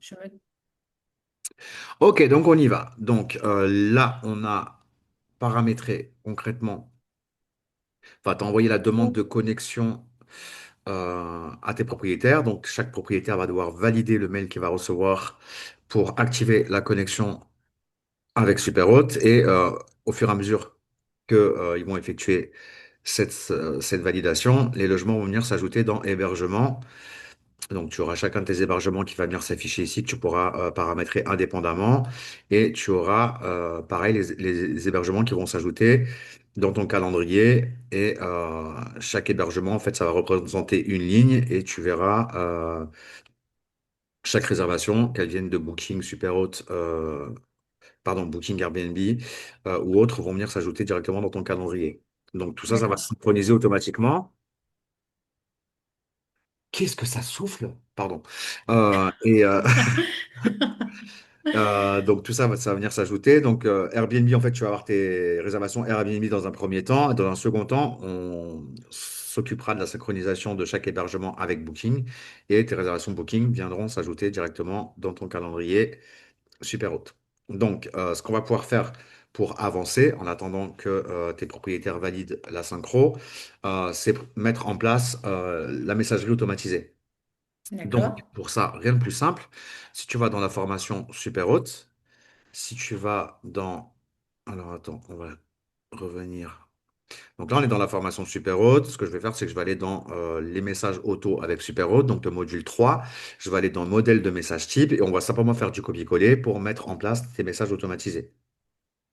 Je me... Ok, donc on y va. Donc là, on a paramétré concrètement, enfin, tu as envoyé la demande de connexion à tes propriétaires. Donc chaque propriétaire va devoir valider le mail qu'il va recevoir pour activer la connexion avec Superhot. Et au fur et à mesure qu'ils vont effectuer cette validation, les logements vont venir s'ajouter dans hébergement. Donc, tu auras chacun de tes hébergements qui va venir s'afficher ici, que tu pourras paramétrer indépendamment. Et tu auras, pareil, les hébergements qui vont s'ajouter dans ton calendrier. Et chaque hébergement, en fait, ça va représenter une ligne. Et tu verras chaque réservation, qu'elle vienne de Booking, Superhot, pardon, Booking Airbnb ou autres, vont venir s'ajouter directement dans ton calendrier. Donc, tout ça, ça va se D'accord. synchroniser automatiquement. Qu'est-ce que ça souffle? Pardon. Et, donc tout ça, ça va venir s'ajouter. Donc Airbnb, en fait, tu vas avoir tes réservations Airbnb dans un premier temps. Dans un second temps, on s'occupera de la synchronisation de chaque hébergement avec Booking. Et tes réservations Booking viendront s'ajouter directement dans ton calendrier Superhot. Donc ce qu'on va pouvoir faire pour avancer, en attendant que tes propriétaires valident la synchro, c'est mettre en place la messagerie automatisée. Donc, D'accord. pour ça, rien de plus simple. Si tu vas dans la formation Superhot, si tu vas dans... Alors attends, on va revenir. Donc là, on est dans la formation Superhot. Ce que je vais faire, c'est que je vais aller dans les messages auto avec Superhot, donc le module 3. Je vais aller dans modèle de message type et on va simplement faire du copier-coller pour mettre en place ces messages automatisés.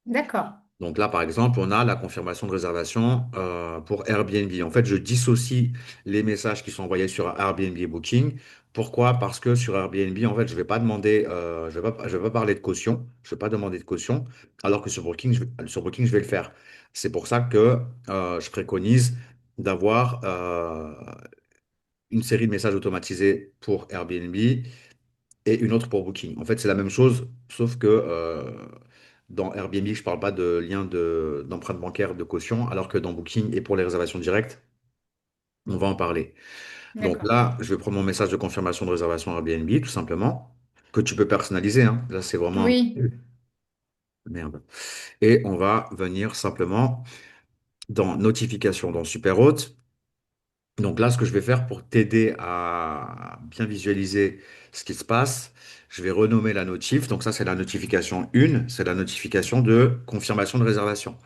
D'accord. Donc là, par exemple, on a la confirmation de réservation pour Airbnb. En fait, je dissocie les messages qui sont envoyés sur Airbnb Booking. Pourquoi? Parce que sur Airbnb, en fait, je vais pas demander, je vais pas parler de caution, je vais pas demander de caution, alors que sur Booking, je vais le faire. C'est pour ça que je préconise d'avoir une série de messages automatisés pour Airbnb et une autre pour Booking. En fait, c'est la même chose, sauf que dans Airbnb, je ne parle pas de lien d'empreinte bancaire de caution, alors que dans Booking et pour les réservations directes, on va en parler. Donc D'accord. là, je vais prendre mon message de confirmation de réservation Airbnb, tout simplement, que tu peux personnaliser, hein. Là, c'est vraiment un... Oui. Merde. Et on va venir simplement dans notification dans Superhot. Donc là, ce que je vais faire pour t'aider à bien visualiser ce qui se passe, je vais renommer la notif. Donc ça, c'est la notification 1, c'est la notification de confirmation de réservation.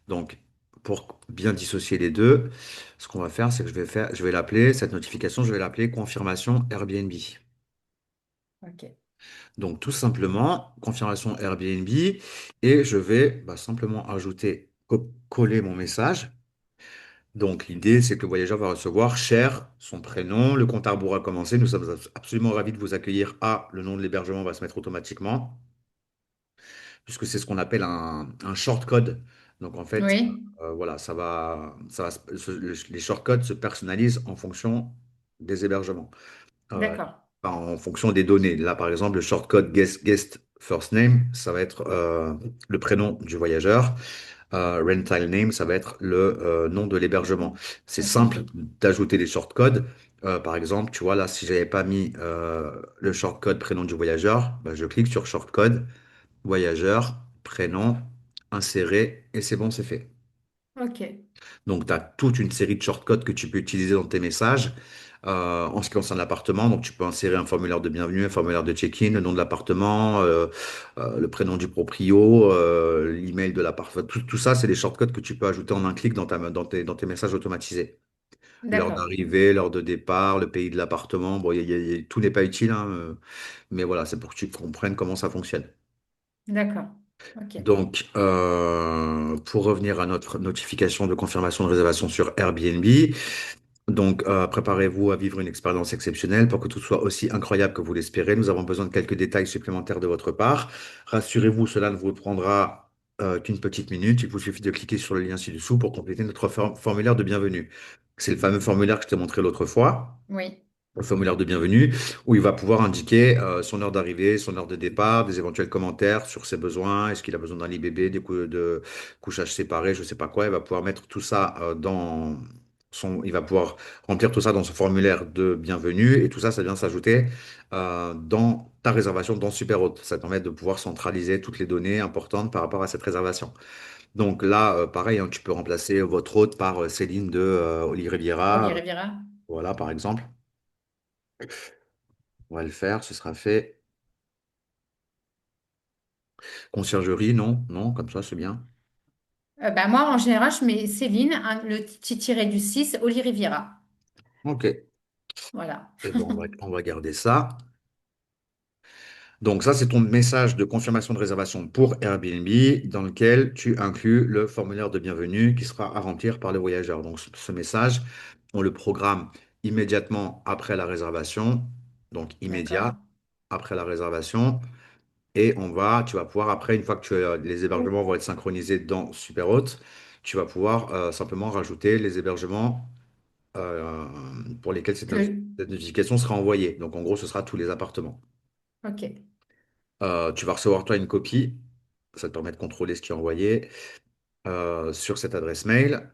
Donc pour bien dissocier les deux, ce qu'on va faire, c'est que je vais l'appeler, cette notification, je vais l'appeler confirmation Airbnb. Ok. Donc tout simplement, confirmation Airbnb, et je vais simplement ajouter, coller mon message. Donc, l'idée, c'est que le voyageur va recevoir cher, son prénom, le compte à rebours a commencé. Nous sommes absolument ravis de vous accueillir. Ah, le nom de l'hébergement va se mettre automatiquement, puisque c'est ce qu'on appelle un short code. Donc, en fait, Oui. voilà, les short codes se personnalisent en fonction des hébergements, euh, D'accord. enfin, en fonction des données. Là, par exemple, le short code guest first name, ça va être le prénom du voyageur. Rental name, ça va être le nom de l'hébergement. C'est simple Ok. d'ajouter des shortcodes. Par exemple, tu vois, là, si j'avais pas mis le shortcode prénom du voyageur, bah, je clique sur shortcode, voyageur, prénom, insérer, et c'est bon, c'est fait. Ok. Donc, tu as toute une série de shortcodes que tu peux utiliser dans tes messages. En ce qui concerne l'appartement, donc tu peux insérer un formulaire de bienvenue, un formulaire de check-in, le nom de l'appartement, le prénom du proprio, l'email de l'appart. Tout ça, c'est des shortcodes que tu peux ajouter en un clic dans tes messages automatisés. L'heure D'accord. d'arrivée, l'heure de départ, le pays de l'appartement. Bon, tout n'est pas utile, hein, mais voilà, c'est pour que tu comprennes comment ça fonctionne. D'accord. Ok. Donc, pour revenir à notre notification de confirmation de réservation sur Airbnb, donc préparez-vous à vivre une expérience exceptionnelle pour que tout soit aussi incroyable que vous l'espérez. Nous avons besoin de quelques détails supplémentaires de votre part. Rassurez-vous, cela ne vous prendra qu'une petite minute. Il vous suffit de cliquer sur le lien ci-dessous pour compléter notre formulaire de bienvenue. C'est le fameux formulaire que je t'ai montré l'autre fois, Oui. le formulaire de bienvenue, où il va pouvoir indiquer son heure d'arrivée, son heure de départ, des éventuels commentaires sur ses besoins, est-ce qu'il a besoin d'un lit bébé, de couchage séparé, je sais pas quoi. Il va pouvoir mettre tout ça il va pouvoir remplir tout ça dans son formulaire de bienvenue et tout ça, ça vient s'ajouter dans ta réservation dans Superhôte. Ça te permet de pouvoir centraliser toutes les données importantes par rapport à cette réservation. Donc là, pareil, hein, tu peux remplacer votre hôte par Céline de Oli Oli Riviera. Riviera. Voilà, par exemple. On va le faire, ce sera fait. Conciergerie, non, non, comme ça, c'est bien. Bah, moi, en général, je mets Céline, le petit tiré du 6, Oli Riviera. Ok. Et Voilà. ben, on va garder ça. Donc ça, c'est ton message de confirmation de réservation pour Airbnb dans lequel tu inclus le formulaire de bienvenue qui sera à remplir par le voyageur. Donc ce message, on le programme immédiatement après la réservation, donc D'accord. immédiat après la réservation. Et tu vas pouvoir, après, une fois que les hébergements vont être synchronisés dans Superhôte, tu vas pouvoir simplement rajouter les hébergements euh, pour lesquels Le... cette notification sera envoyée. Donc en gros, ce sera tous les appartements. Ok. Tu vas recevoir toi une copie, ça te permet de contrôler ce qui est envoyé sur cette adresse mail.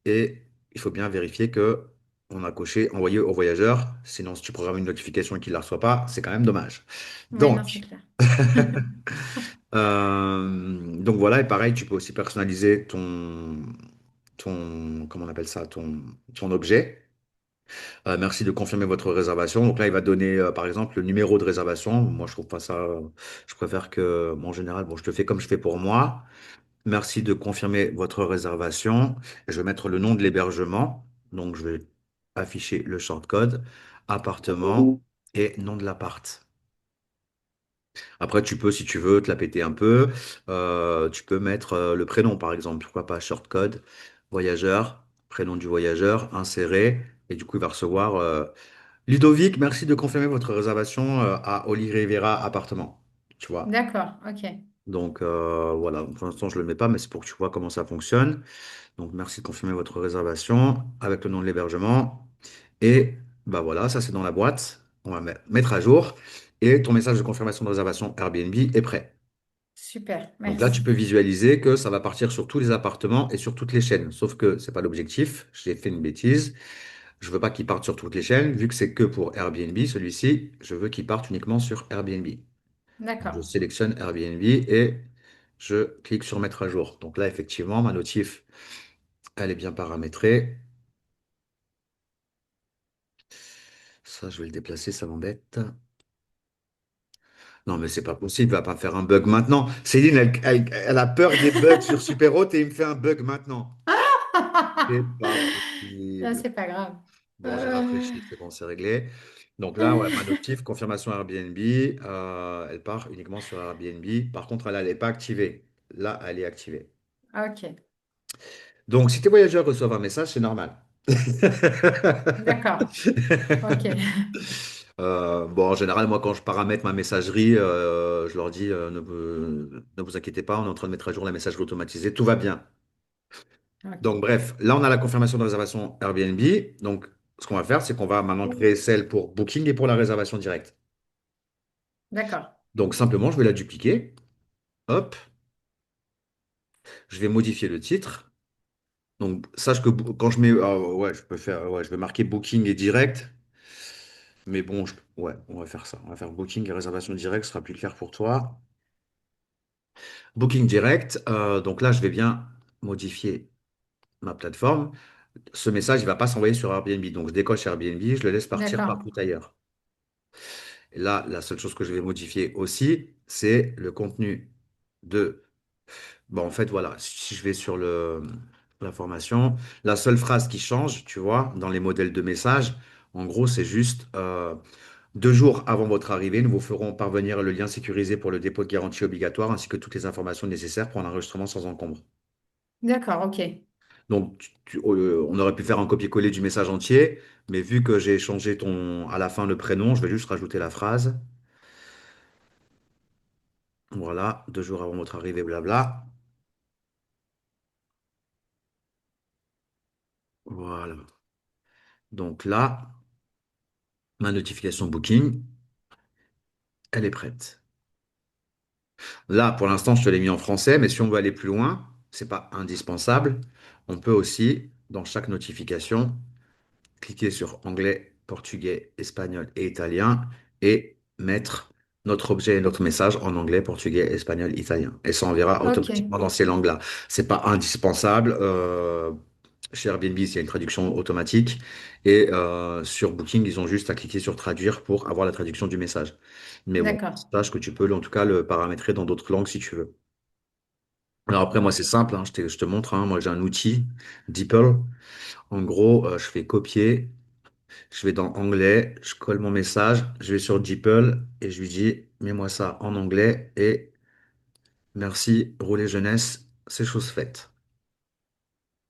Et il faut bien vérifier que on a coché envoyer au voyageur. Sinon, si tu programmes une notification et qu'il ne la reçoit pas, c'est quand même dommage. Oui, non, c'est Donc, clair. donc voilà, et pareil, tu peux aussi personnaliser comment on appelle ça, ton objet. Merci de confirmer votre réservation. Donc là, il va donner, par exemple, le numéro de réservation. Moi, je trouve pas ça. Je préfère que, moi, en général, bon, je te fais comme je fais pour moi. Merci de confirmer votre réservation. Je vais mettre le nom de l'hébergement. Donc, je vais afficher le shortcode, appartement et nom de l'appart. Après, tu peux, si tu veux, te la péter un peu. Tu peux mettre le prénom, par exemple. Pourquoi pas shortcode, voyageur, prénom du voyageur, inséré. Et du coup, il va recevoir Ludovic, merci de confirmer votre réservation à Oli Rivera appartement. Tu vois. D'accord, ok. Donc voilà, pour l'instant, je ne le mets pas, mais c'est pour que tu vois comment ça fonctionne. Donc, merci de confirmer votre réservation avec le nom de l'hébergement. Et bah voilà, ça c'est dans la boîte. On va mettre à jour. Et ton message de confirmation de réservation Airbnb est prêt. Super, Donc là, tu merci. peux visualiser que ça va partir sur tous les appartements et sur toutes les chaînes. Sauf que c'est pas l'objectif. J'ai fait une bêtise. Je veux pas qu'il parte sur toutes les chaînes. Vu que c'est que pour Airbnb, celui-ci, je veux qu'il parte uniquement sur Airbnb. Donc, je D'accord. sélectionne Airbnb et je clique sur mettre à jour. Donc là, effectivement, ma notif, elle est bien paramétrée. Ça, je vais le déplacer, ça m'embête. Non, mais c'est pas possible, il va pas me faire un bug maintenant. Céline, elle a peur des bugs sur Superhot et il me fait un bug maintenant. C'est pas Non, possible. c'est pas grave. Bon, j'ai Euh, rafraîchi, c'est bon, c'est réglé. Donc là, ouais, ma notif, confirmation Airbnb, elle part uniquement sur Airbnb. Par contre, elle n'est pas activée. Là, elle est activée. Ok, Donc, si tes voyageurs reçoivent un message, c'est normal. d'accord. Ok, Bon, en général, moi, quand je paramètre ma messagerie, je leur dis ne vous inquiétez pas, on est en train de mettre à jour la messagerie automatisée, tout va bien. Donc, ok. bref, là, on a la confirmation de réservation Airbnb. Donc, ce qu'on va faire, c'est qu'on va maintenant créer celle pour Booking et pour la réservation directe. D'accord, Donc, simplement, je vais la dupliquer. Hop, je vais modifier le titre. Donc, sache que quand je mets, ouais, je peux faire, ouais, je vais marquer Booking et direct. Mais bon, ouais, on va faire ça. On va faire Booking et réservation directe, ce sera plus clair pour toi. Booking direct. Donc là, je vais bien modifier ma plateforme. Ce message, il ne va pas s'envoyer sur Airbnb. Donc, je décoche Airbnb, je le laisse partir d'accord, partout ailleurs. Et là, la seule chose que je vais modifier aussi, c'est le contenu de. Bon, en fait, voilà, si je vais sur l'information, la seule phrase qui change, tu vois, dans les modèles de messages, en gros, c'est juste 2 jours avant votre arrivée, nous vous ferons parvenir le lien sécurisé pour le dépôt de garantie obligatoire ainsi que toutes les informations nécessaires pour un enregistrement sans encombre. d'accord, ok, Donc, on aurait pu faire un copier-coller du message entier, mais vu que j'ai changé à la fin le prénom, je vais juste rajouter la phrase. Voilà, 2 jours avant votre arrivée, blabla. Voilà. Donc là, ma notification Booking, elle est prête. Là, pour l'instant, je te l'ai mis en français, mais si on veut aller plus loin, c'est pas indispensable. On peut aussi. dans chaque notification, cliquer sur anglais, portugais, espagnol et italien et mettre notre objet et notre message en anglais, portugais, espagnol, italien. Et ça enverra Ok, automatiquement dans ces langues-là. C'est pas indispensable. Chez Airbnb, il y a une traduction automatique. Et sur Booking, ils ont juste à cliquer sur traduire pour avoir la traduction du message. Mais bon, d'accord. sache que tu peux en tout cas le paramétrer dans d'autres langues si tu veux. Alors après, moi, c'est Ok, simple, hein, je te montre, hein. Moi, j'ai un outil, DeepL. En gros, je fais copier, je vais dans anglais, je colle mon message, je vais sur DeepL et je lui dis, mets-moi ça en anglais et merci, rouler jeunesse, c'est chose faite.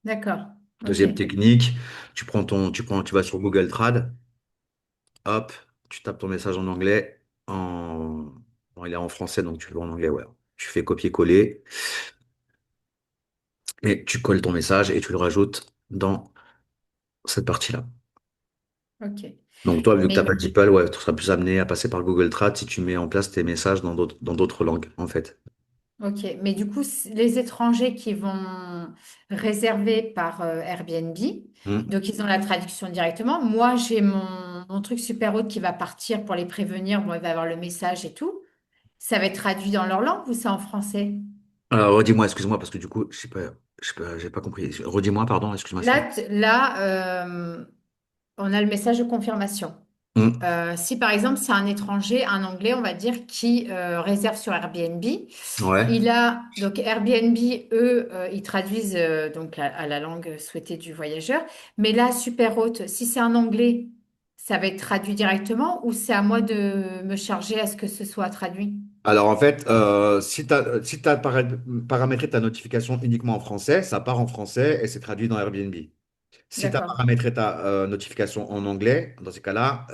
d'accord. Ok, Deuxième technique, tu vas sur Google Trad, hop, tu tapes ton message en anglais, bon, il est en français, donc tu le vois en anglais, ouais. Tu fais copier-coller et tu colles ton message et tu le rajoutes dans cette partie-là. ok. Donc toi, vu que tu n'as pas Mais, de DeepL, ouais, tu seras plus amené à passer par Google Trad si tu mets en place tes messages dans d'autres langues, en fait. ok. Mais du coup, les étrangers qui vont réserver par Airbnb, Hmm. donc ils ont la traduction directement. Moi, j'ai mon truc super haute qui va partir pour les prévenir. Bon, il va avoir le message et tout. Ça va être traduit dans leur langue ou c'est en français? Redis-moi, excuse-moi, parce que du coup, je sais pas, j'ai pas compris. Redis-moi, pardon, excuse-moi. Là, on a le message de confirmation. Hmm. Si par exemple c'est un étranger, un Anglais, on va dire, qui réserve sur Airbnb, Ouais. il a donc Airbnb, eux, ils traduisent donc à la langue souhaitée du voyageur. Mais là, super haute, si c'est un Anglais, ça va être traduit directement ou c'est à moi de me charger à ce que ce soit traduit? Alors en fait, si t'as paramétré ta notification uniquement en français, ça part en français et c'est traduit dans Airbnb. Si tu as D'accord. paramétré ta notification en anglais, dans ces cas-là,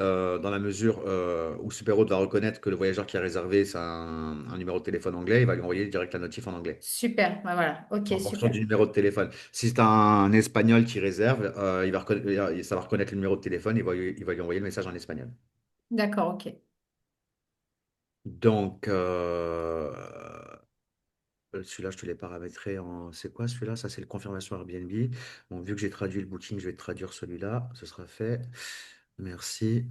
dans la mesure où Superhot va reconnaître que le voyageur qui a réservé, c'est un numéro de téléphone anglais, il va lui envoyer direct la notif en anglais. Super. Ouais, voilà. Ok, En fonction super. du numéro de téléphone. Si c'est un espagnol qui réserve, ça va reconnaître le numéro de téléphone, il va lui envoyer le message en espagnol. D'accord, ok. Donc, celui-là, je te l'ai paramétré en. C'est quoi celui-là? Ça, c'est le confirmation Airbnb. Bon, vu que j'ai traduit le booking, je vais te traduire celui-là. Ce sera fait. Merci.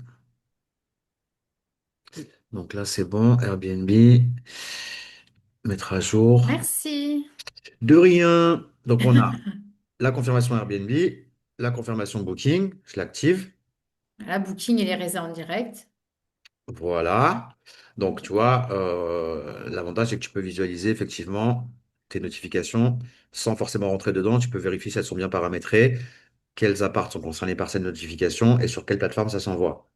Donc là, c'est bon. Airbnb. Mettre à jour. Merci. De rien. Donc, on a la confirmation Airbnb, la confirmation booking. Je l'active. La booking et les réserves en direct. Voilà. Donc, Ok. tu vois, l'avantage, c'est que tu peux visualiser effectivement tes notifications sans forcément rentrer dedans. Tu peux vérifier si elles sont bien paramétrées, quels apparts sont concernés par cette notification et sur quelle plateforme ça s'envoie.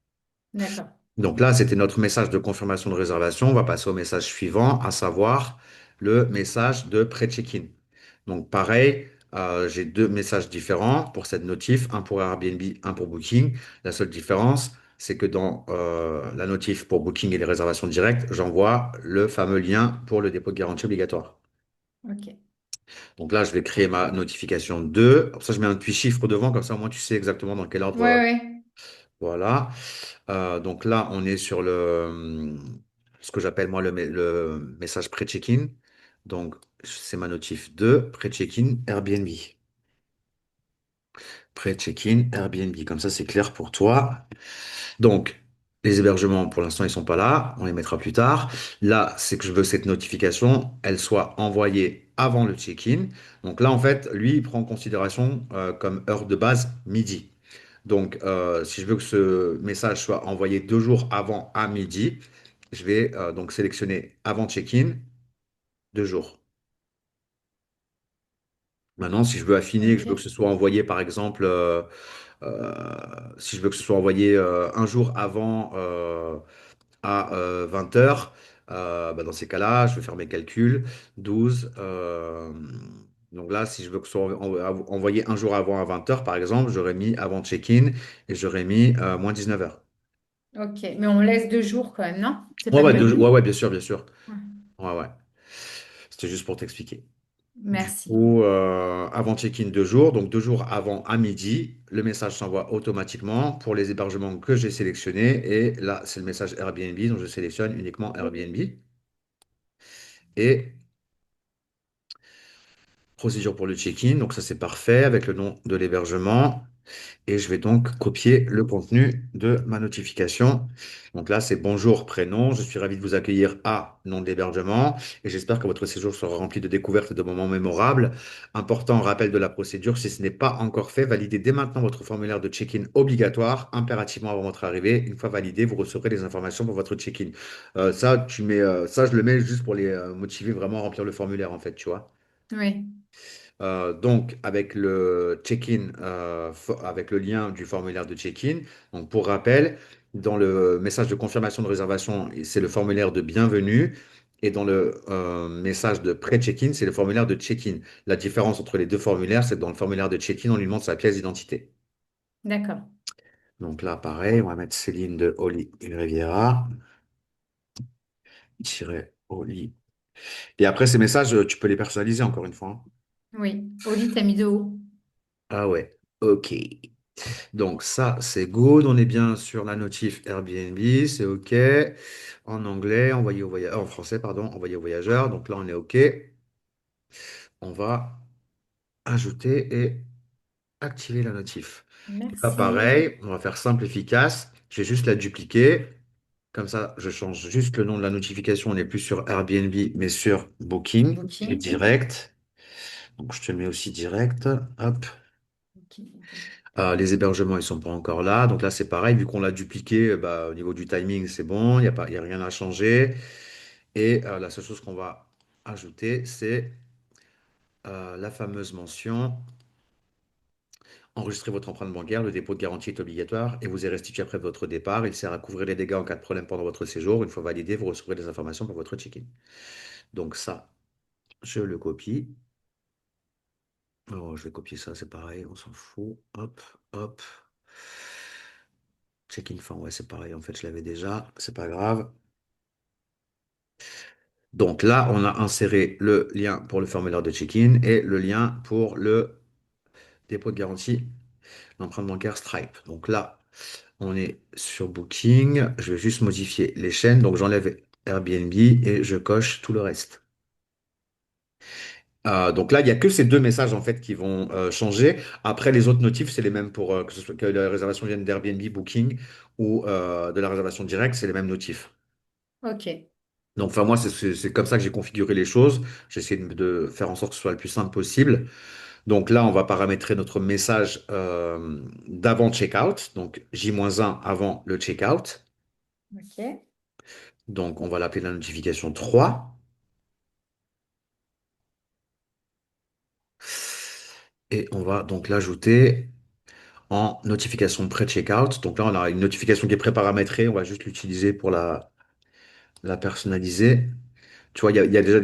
D'accord. Donc là, c'était notre message de confirmation de réservation. On va passer au message suivant, à savoir le message de pré-check-in. Donc pareil, j'ai deux messages différents pour cette notif, un pour Airbnb, un pour Booking. La seule différence, c'est que dans la notif pour Booking et les réservations directes, j'envoie le fameux lien pour le dépôt de garantie obligatoire. Ok. Donc là, je vais créer ma notification 2. Pour ça, je mets un petit chiffre devant, comme ça, au moins, tu sais exactement dans quel ordre. Ouais, ouais. Voilà. Donc là, on est sur ce que j'appelle moi le message pré-check-in. Donc, c'est ma notif 2, pré-check-in Airbnb. Pré-check-in Airbnb. Comme ça, c'est clair pour toi. Donc, les hébergements, pour l'instant, ils sont pas là. On les mettra plus tard. Là, c'est que je veux que cette notification, elle soit envoyée avant le check-in. Donc là, en fait, lui, il prend en considération comme heure de base midi. Donc, si je veux que ce message soit envoyé 2 jours avant à midi, je vais donc sélectionner avant check-in, 2 jours. Maintenant, si je veux affiner, que je veux que Ok. ce soit envoyé, par exemple, euh, si je veux que ce soit envoyé un jour avant à 20 heures, bah, dans ces cas-là, je vais faire mes calculs. 12. Donc là, si je veux que ce soit envoyé un jour avant à 20 heures, par exemple, j'aurais mis avant check-in et j'aurais mis moins 19 heures. Ok. Mais on laisse 2 jours quand même, non? C'est Ouais, pas ouais, mieux? ouais, ouais, bien sûr, bien sûr. Ouais. Ouais, ouais. C'était juste pour t'expliquer. Du Merci. coup, avant check-in 2 jours, donc 2 jours avant à midi, le message s'envoie automatiquement pour les hébergements que j'ai sélectionnés. Et là, c'est le message Airbnb, donc je sélectionne uniquement Airbnb. Et procédure pour le check-in. Donc ça, c'est parfait avec le nom de l'hébergement. Et je vais donc copier le contenu de ma notification. Donc là, c'est bonjour, prénom. Je suis ravi de vous accueillir à nom de l'hébergement et j'espère que votre séjour sera rempli de découvertes et de moments mémorables. Important rappel de la procédure, si ce n'est pas encore fait, validez dès maintenant votre formulaire de check-in obligatoire, impérativement avant votre arrivée. Une fois validé, vous recevrez les informations pour votre check-in. Ça, je le mets juste pour les motiver vraiment à remplir le formulaire, en fait, tu vois. Oui, Donc, avec le check-in, avec le lien du formulaire de check-in. Donc, pour rappel, dans le message de confirmation de réservation, c'est le formulaire de bienvenue. Et dans le message de pré-check-in, c'est le formulaire de check-in. La différence entre les deux formulaires, c'est que dans le formulaire de check-in, on lui demande sa pièce d'identité. d'accord. Donc là, pareil, on va mettre Céline de Oli Riviera, tiret Oli. Et après, ces messages, tu peux les personnaliser encore une fois, hein. Oui. Au lit, t'as mis de haut. Ah ouais, ok. Donc ça, c'est good. On est bien sur la notif Airbnb, c'est OK. En anglais, envoyé au voyageur, en français, pardon, envoyé au voyageur. Donc là, on est OK. On va ajouter et activer la notif. Là, Merci. pareil, on va faire simple, efficace. Je vais juste la dupliquer. Comme ça, je change juste le nom de la notification. On n'est plus sur Airbnb, mais sur Booking et Booking. direct. Donc je te le mets aussi direct. Hop. Booking. Les hébergements, ils sont pas encore là. Donc là, c'est pareil, vu qu'on l'a dupliqué, bah, au niveau du timing, c'est bon, il n'y a pas, il y a rien à changer. Et la seule chose qu'on va ajouter, c'est la fameuse mention enregistrez votre empreinte bancaire, le dépôt de garantie est obligatoire et vous est restitué après votre départ. Il sert à couvrir les dégâts en cas de problème pendant votre séjour. Une fois validé, vous recevrez des informations pour votre check-in. Donc ça, je le copie. Oh, je vais copier ça, c'est pareil, on s'en fout. Hop, hop. Check-in form, ouais, c'est pareil, en fait, je l'avais déjà, c'est pas grave. Donc là, on a inséré le lien pour le formulaire de check-in et le lien pour le dépôt de garantie, l'empreinte bancaire Stripe. Donc là, on est sur Booking. Je vais juste modifier les chaînes. Donc j'enlève Airbnb et je coche tout le reste. Donc là, il n'y a que ces deux messages en fait qui vont changer. Après, les autres notifs, c'est les mêmes pour que ce soit que la réservation vienne d'Airbnb, Booking ou de la réservation directe, c'est les mêmes notifs. OK. Donc, enfin, moi, c'est comme ça que j'ai configuré les choses. J'essaie de faire en sorte que ce soit le plus simple possible. Donc là, on va paramétrer notre message d'avant checkout, donc J-1 avant le checkout. OK. Donc on va l'appeler la notification 3. Et on va donc l'ajouter en notification pré-checkout. Donc là, on a une notification qui est pré-paramétrée. On va juste l'utiliser pour la personnaliser. Tu vois, il y a déjà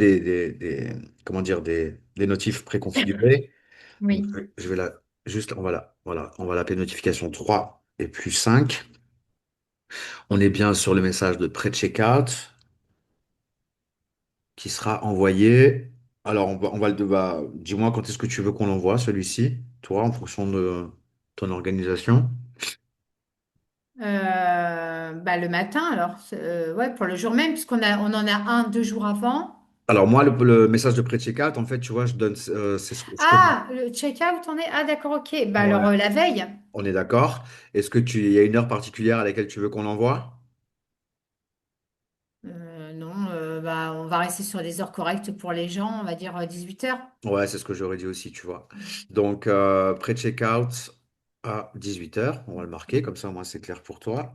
comment dire, des notifs préconfigurés. Donc, Oui. je vais juste, voilà, on va l'appeler notification 3 et plus 5. On est bien sur le message de pré-checkout qui sera envoyé. Alors, dis-moi quand est-ce que tu veux qu'on l'envoie, celui-ci, toi, en fonction de ton organisation. Bah, le matin, alors. Ouais, pour le jour même, on en a un 2 jours avant. Alors, moi, le message de pré-checkout, en fait, tu vois, je donne, c'est ce que je connais. Ah, le check-out, on est. Ah, d'accord, OK. Bah, Ouais, alors, la veille. on est d'accord. Il y a une heure particulière à laquelle tu veux qu'on l'envoie? Non, bah, on va rester sur des heures correctes pour les gens, on va dire 18 heures. Ouais, c'est ce que j'aurais dit aussi, tu vois. Donc, pré-checkout à 18 h, on va le marquer, comme ça, moi, c'est clair pour toi.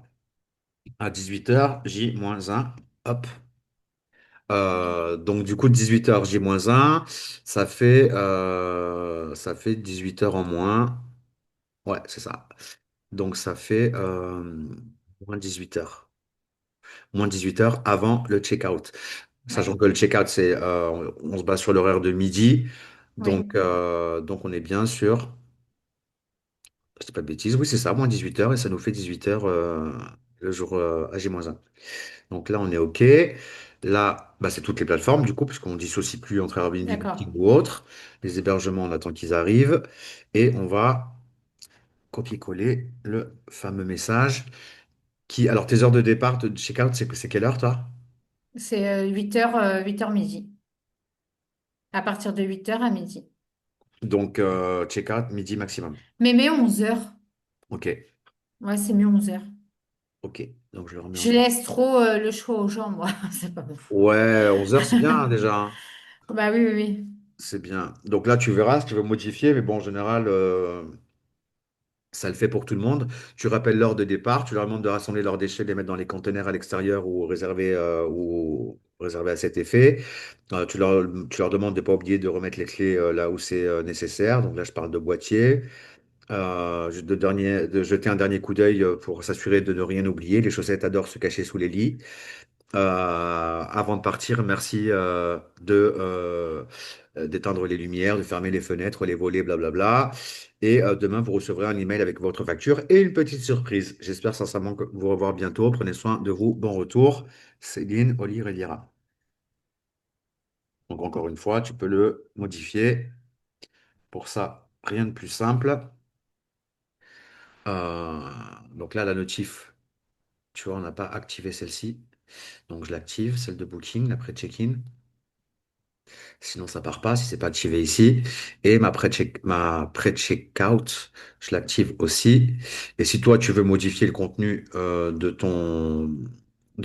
À 18 h, J-1, hop. Donc du coup 18 h J-1, ça fait 18 h en moins. Ouais, c'est ça. Donc ça fait moins 18 h. Moins 18 h avant le check-out. Sachant Ouais, que le check-out, on se base sur l'horaire de midi. oui, Donc on est bien sûr, je dis pas de bêtises, oui c'est ça, moins 18 h et ça nous fait 18 h le jour à J-1. Donc là, on est OK. Là, bah, c'est toutes les plateformes, du coup, puisqu'on ne dissocie plus entre Airbnb, d'accord. Booking ou autre. Les hébergements, on attend qu'ils arrivent. Et on va copier-coller le fameux message qui... Alors, tes heures de départ, de check-out, c'est quelle heure, toi? C'est 8 heures, 8 heures midi. À partir de 8 heures à midi. Donc, check-out midi maximum. Mais 11 heures. Ok, Ouais, c'est mieux 11 heures. ok. Donc, je le remets Je en... laisse trop le choix aux gens, moi. C'est pas bon. Ouais, 11 heures, c'est bien hein, déjà, hein. Bah oui, oui, oui. C'est bien. Donc là, tu verras si tu veux modifier, mais bon, en général, ça le fait pour tout le monde. Tu rappelles l'heure de départ, tu leur demandes de rassembler leurs déchets, de les mettre dans les conteneurs à l'extérieur ou réservés à cet effet. Tu leur demandes de ne pas oublier de remettre les clés là où c'est nécessaire. Donc là, je parle de boîtier. De jeter un dernier coup d'œil pour s'assurer de ne rien oublier. Les chaussettes adorent se cacher sous les lits. Avant de partir, merci d'éteindre les lumières, de fermer les fenêtres, les volets, blablabla. Et demain, vous recevrez un email avec votre facture et une petite surprise. J'espère sincèrement vous revoir bientôt. Prenez soin de vous. Bon retour. Céline, Oli, Redira. Donc encore une fois, tu peux le modifier. Pour ça, rien de plus simple. Euh, donc là, la notif, tu vois, on n'a pas activé celle-ci. Donc je l'active, celle de booking, l'après check-in. Sinon, ça part pas si c'est pas activé ici. Et ma pré-checkout, je l'active aussi. Et si toi, tu veux modifier le contenu de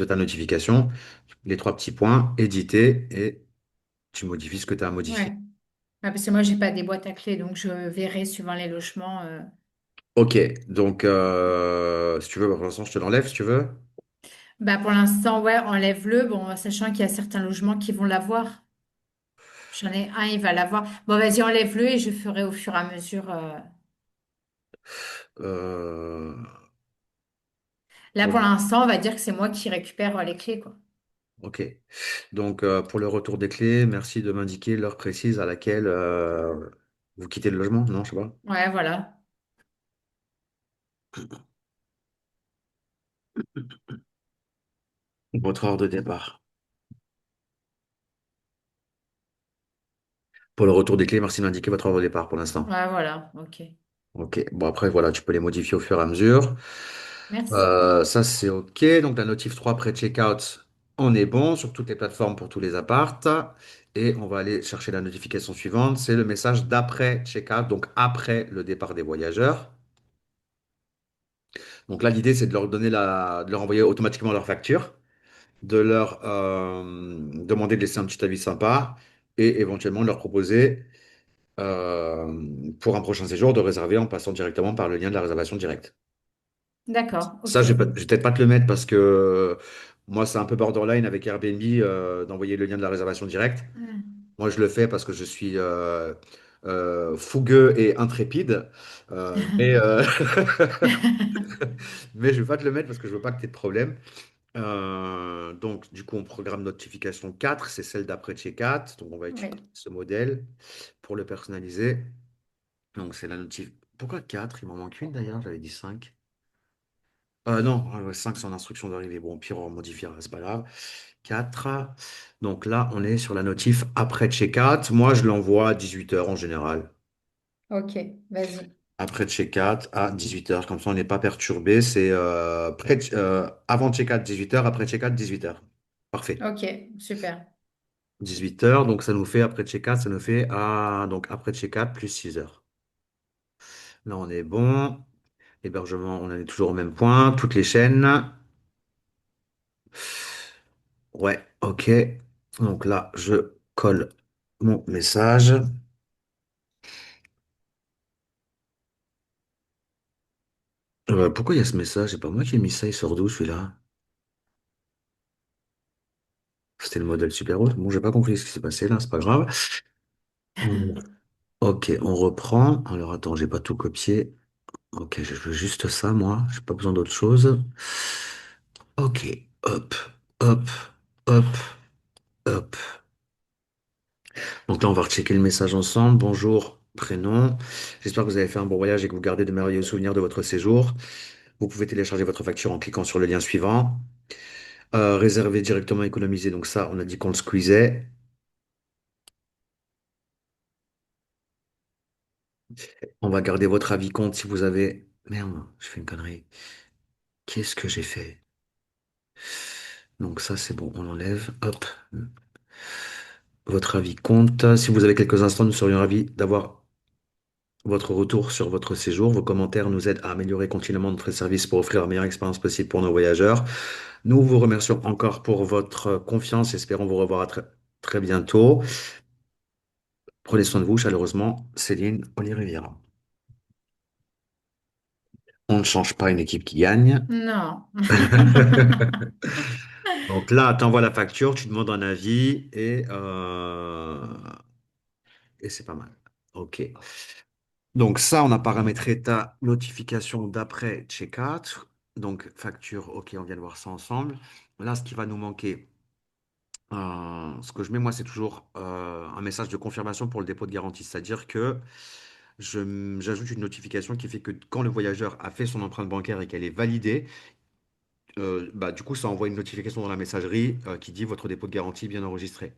ta notification, les trois petits points, éditer et tu modifies ce que tu as à modifier. Ouais. Ouais, parce que moi, j'ai pas des boîtes à clés, donc je verrai suivant les logements. Ok, donc si tu veux, bah, pour l'instant, je te l'enlève si tu veux. Bah, pour l'instant, ouais, enlève-le. Bon, sachant qu'il y a certains logements qui vont l'avoir. J'en ai un, il va l'avoir. Bon, vas-y, enlève-le et je ferai au fur et à mesure. Euh, Là, pour l'instant, on va dire que c'est moi qui récupère les clés, quoi. ok. Donc, pour le retour des clés, merci de m'indiquer l'heure précise à laquelle vous quittez le logement. Non, je sais pas. Ouais, voilà. Votre heure de départ. Pour le retour des clés, merci de m'indiquer votre heure de départ pour l'instant. Ouais, voilà. Ok. Ok. Bon, après, voilà, tu peux les modifier au fur et à mesure. Merci. Ça, c'est ok. Donc, la notif 3 pré-checkout, on est bon sur toutes les plateformes pour tous les appartes. Et on va aller chercher la notification suivante. C'est le message d'après checkout, donc après le départ des voyageurs. Donc là, l'idée, c'est de leur de leur envoyer automatiquement leur facture, de leur demander de laisser un petit avis sympa et éventuellement de leur proposer pour un prochain séjour de réserver en passant directement par le lien de la réservation directe. D'accord. Ça, Ok. je vais peut-être pas te le mettre parce que moi, c'est un peu borderline avec Airbnb d'envoyer le lien de la réservation directe. Hmm. Moi, je le fais parce que je suis fougueux et intrépide. Mais, mais je vais pas te le mettre parce que je veux pas que tu aies de problème. Donc, du coup, on programme notification 4, c'est celle d'après check-out. Donc, on va utiliser Oui. ce modèle pour le personnaliser. Donc, c'est la notif. Pourquoi 4? Il m'en manque une d'ailleurs, j'avais dit 5. Non, 5 c'est en instruction d'arrivée. Bon, au pire, on modifiera, c'est pas grave. 4. Donc là, on est sur la notif après check-out. Moi, je l'envoie à 18 h en général. Ok. Vas-y. Après check-out à 18 h. Comme ça, on n'est pas perturbé. C'est avant check-out 18 h, après check-out 18 h. Parfait. Ok. Super. 18 h, donc ça nous fait après check-out, ça nous fait donc après check-out plus 6 heures. Là, on est bon. Hébergement, on en est toujours au même point. Toutes les chaînes. Ouais, ok. Donc là, je colle mon message. Pourquoi il y a ce message? C'est pas moi qui ai mis ça, il sort d'où celui-là? C'était le modèle super haut. Bon, j'ai pas compris ce qui s'est passé là, c'est pas grave. On- Ok, on reprend. Alors attends, j'ai pas tout copié. Ok, je veux juste ça, moi. J'ai pas besoin d'autre chose. Ok, hop, hop, hop, hop. Donc là, on va rechecker le message ensemble. Bonjour, prénom. J'espère que vous avez fait un bon voyage et que vous gardez de merveilleux souvenirs de votre séjour. Vous pouvez télécharger votre facture en cliquant sur le lien suivant. Réserver directement économiser. Donc ça, on a dit qu'on le squeezait. On va garder votre avis compte si vous avez... Merde, je fais une connerie. Qu'est-ce que j'ai fait? Donc ça, c'est bon, on l'enlève. Hop. Votre avis compte. Si vous avez quelques instants, nous serions ravis d'avoir... votre retour sur votre séjour. Vos commentaires nous aident à améliorer continuellement notre service pour offrir la meilleure expérience possible pour nos voyageurs. Nous vous remercions encore pour votre confiance. Espérons vous revoir à très bientôt. Prenez soin de vous, chaleureusement, Céline Oliviera. On ne change pas une équipe qui gagne. Non. Donc là, tu envoies la facture, tu demandes un avis et c'est pas mal. OK. Donc ça, on a paramétré ta notification d'après checkout. Donc facture, OK, on vient de voir ça ensemble. Là, ce qui va nous manquer, ce que je mets moi, c'est toujours un message de confirmation pour le dépôt de garantie. C'est-à-dire que j'ajoute une notification qui fait que quand le voyageur a fait son empreinte bancaire et qu'elle est validée, bah, du coup, ça envoie une notification dans la messagerie qui dit votre dépôt de garantie bien enregistré.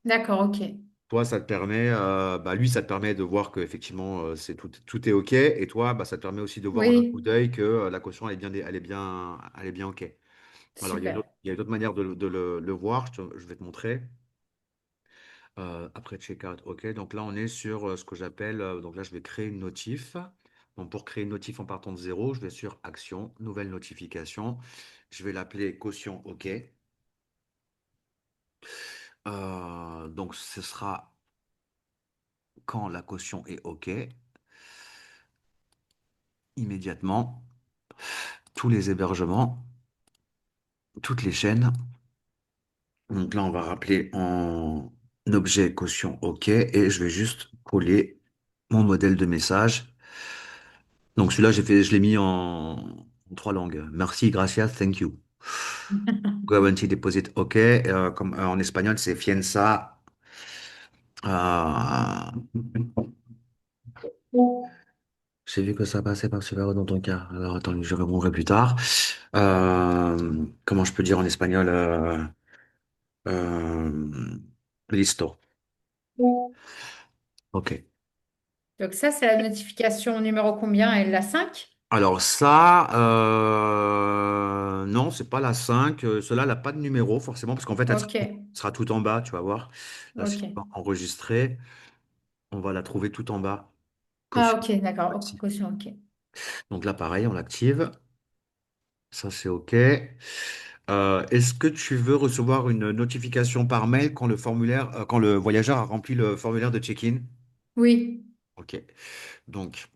D'accord, ok. Toi, ça te permet, bah, lui, ça te permet de voir que effectivement, tout est OK. Et toi, bah, ça te permet aussi de voir en un coup Oui, d'œil que la caution, elle est bien OK. Alors, super. il y a une autre manière de le voir. Je vais te montrer. Après checkout, OK. Donc là, on est sur ce que j'appelle. Donc là, je vais créer une notif. Donc pour créer une notif en partant de zéro, je vais sur Action, Nouvelle notification. Je vais l'appeler caution OK. Donc ce sera quand la caution est OK, immédiatement, tous les hébergements, toutes les chaînes. Donc là, on va rappeler en objet caution OK et je vais juste coller mon modèle de message. Donc celui-là, je l'ai mis en trois langues. Merci, gracias, thank you. Guarantee deposit OK. Comme en espagnol, c'est fianza. euh, J'ai vu que ça passait par Subaru dans ton cas. Alors attends, je répondrai plus tard. Comment je peux dire en espagnol listo. Ok. Donc ça, c'est la notification numéro combien? Elle, la 5. Alors ça, non, c'est pas la 5. Cela n'a pas de numéro forcément parce qu'en fait, Ok, elle sera tout en bas, tu vas voir. Là, si on ok. va enregistrer, on va la trouver tout en bas. Ah, Caution. ok, d'accord. Oh, caution, ok. Donc là, pareil, on l'active. Ça, c'est OK. Est-ce que tu veux recevoir une notification par mail quand le voyageur a rempli le formulaire de check-in? Oui, OK. Donc,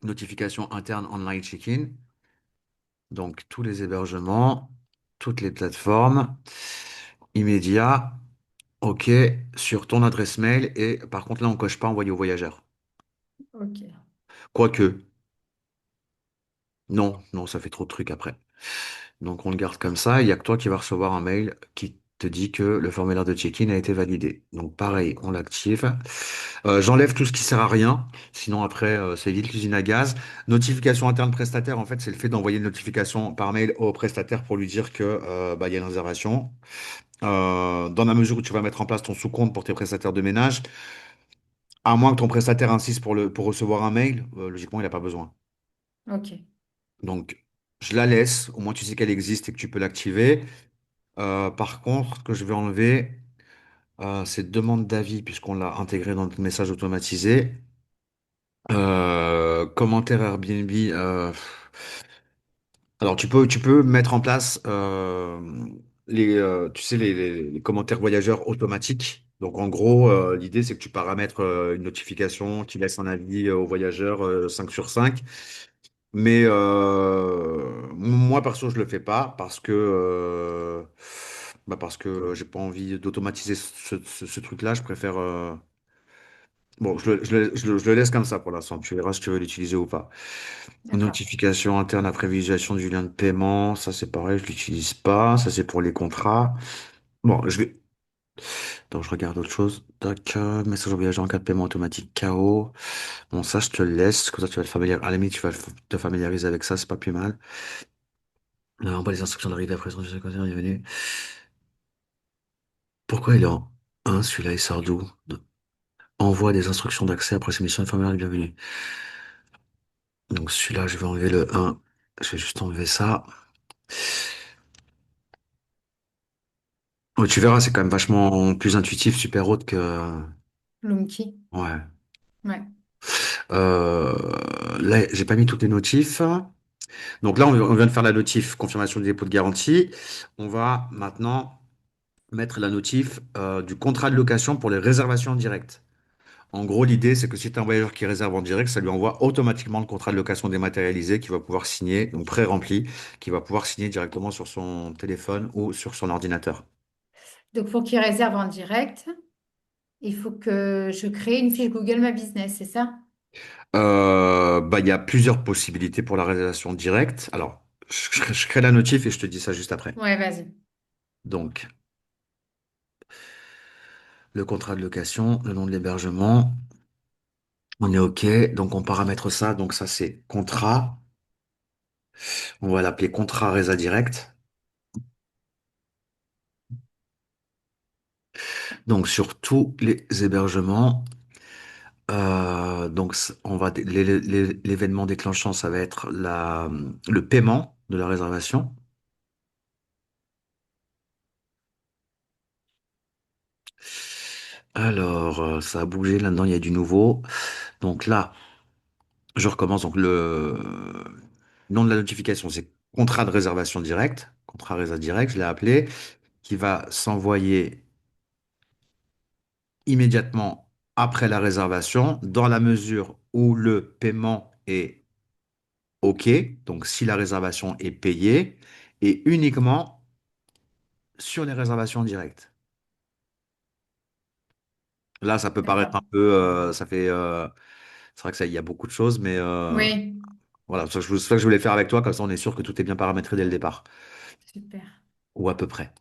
notification interne online check-in. Donc, tous les hébergements, toutes les plateformes, immédiat. OK. Sur ton adresse mail. Et par contre, là, on coche pas envoyer au voyageur. ok. Quoique, non, non, ça fait trop de trucs après. Donc on le garde comme ça. Il n'y a que toi qui vas recevoir un mail qui te dit que le formulaire de check-in a été validé. Donc pareil, on l'active. J'enlève tout ce qui sert à rien. Sinon après, c'est vite l'usine à gaz. Notification interne prestataire, en fait, c'est le fait d'envoyer une notification par mail au prestataire pour lui dire que bah, il y a une réservation. Dans la mesure où tu vas mettre en place ton sous-compte pour tes prestataires de ménage, à moins que ton prestataire insiste pour recevoir un mail, logiquement, il n'a pas besoin. Ok. Donc, je la laisse. Au moins, tu sais qu'elle existe et que tu peux l'activer. Par contre, ce que je vais enlever, c'est demande d'avis, puisqu'on l'a intégré dans notre message automatisé. Commentaire Airbnb. Alors, tu peux mettre en place tu sais, les commentaires voyageurs automatiques. Donc, en gros, l'idée, c'est que tu paramètres une notification qui laisse un avis au voyageur 5 sur 5. Mais moi, perso, je le fais pas parce que j'ai pas envie d'automatiser ce truc-là. Je préfère. Bon, je le laisse comme ça pour l'instant. Tu verras si tu veux l'utiliser ou pas. D'accord. Notification interne après visualisation du lien de paiement. Ça, c'est pareil, je l'utilise pas. Ça, c'est pour les contrats. Bon, je vais. Donc, je regarde autre chose. Tac, message au voyageur en cas de paiement automatique KO. Bon, ça, je te le laisse. Comme ça, tu vas à la limite, tu vas te familiariser avec ça. C'est pas plus mal. On voit les instructions d'arrivée après son conteneur est venu. Pourquoi il est en un celui-là, il sort d'où? Envoie des instructions d'accès après submission de formulaire de bienvenue. Donc celui-là, je vais enlever le un. Je vais juste enlever ça. Ouais, tu verras, c'est quand même vachement plus intuitif, super haute que. Lumki. Ouais. Ouais. Euh, Là, j'ai pas mis toutes les notifs. Donc là, on vient de faire la notif confirmation du dépôt de garantie. On va maintenant mettre la notif du contrat de location pour les réservations en direct. En gros, l'idée, c'est que si tu as un voyageur qui réserve en direct, ça lui envoie automatiquement le contrat de location dématérialisé qu'il va pouvoir signer, donc pré-rempli, qu'il va pouvoir signer directement sur son téléphone ou sur son ordinateur. Donc, pour qu'il réserve en direct, il faut que je crée une fiche Google My Business, c'est ça? Bah, il y a plusieurs possibilités pour la réservation directe. Alors, je crée la notif et je te dis ça juste après. Ouais, vas-y. Donc, le contrat de location, le nom de l'hébergement, on est OK. Donc, on paramètre ça. Donc, ça, c'est contrat. On va l'appeler contrat résa direct. Donc, sur tous les hébergements, on va l'événement déclenchant, ça va être le paiement de la réservation. Alors, ça a bougé là-dedans, il y a du nouveau. Donc là, je recommence. Donc le nom de la notification, c'est contrat de réservation direct, contrat résa direct, je l'ai appelé, qui va s'envoyer immédiatement après la réservation, dans la mesure où le paiement est OK, donc si la réservation est payée, et uniquement sur les réservations directes. Là, ça peut paraître un D'accord. peu, c'est vrai que ça, il y a beaucoup de choses, mais Oui, voilà, c'est ça que je voulais faire avec toi, comme ça on est sûr que tout est bien paramétré dès le départ, super. ou à peu près.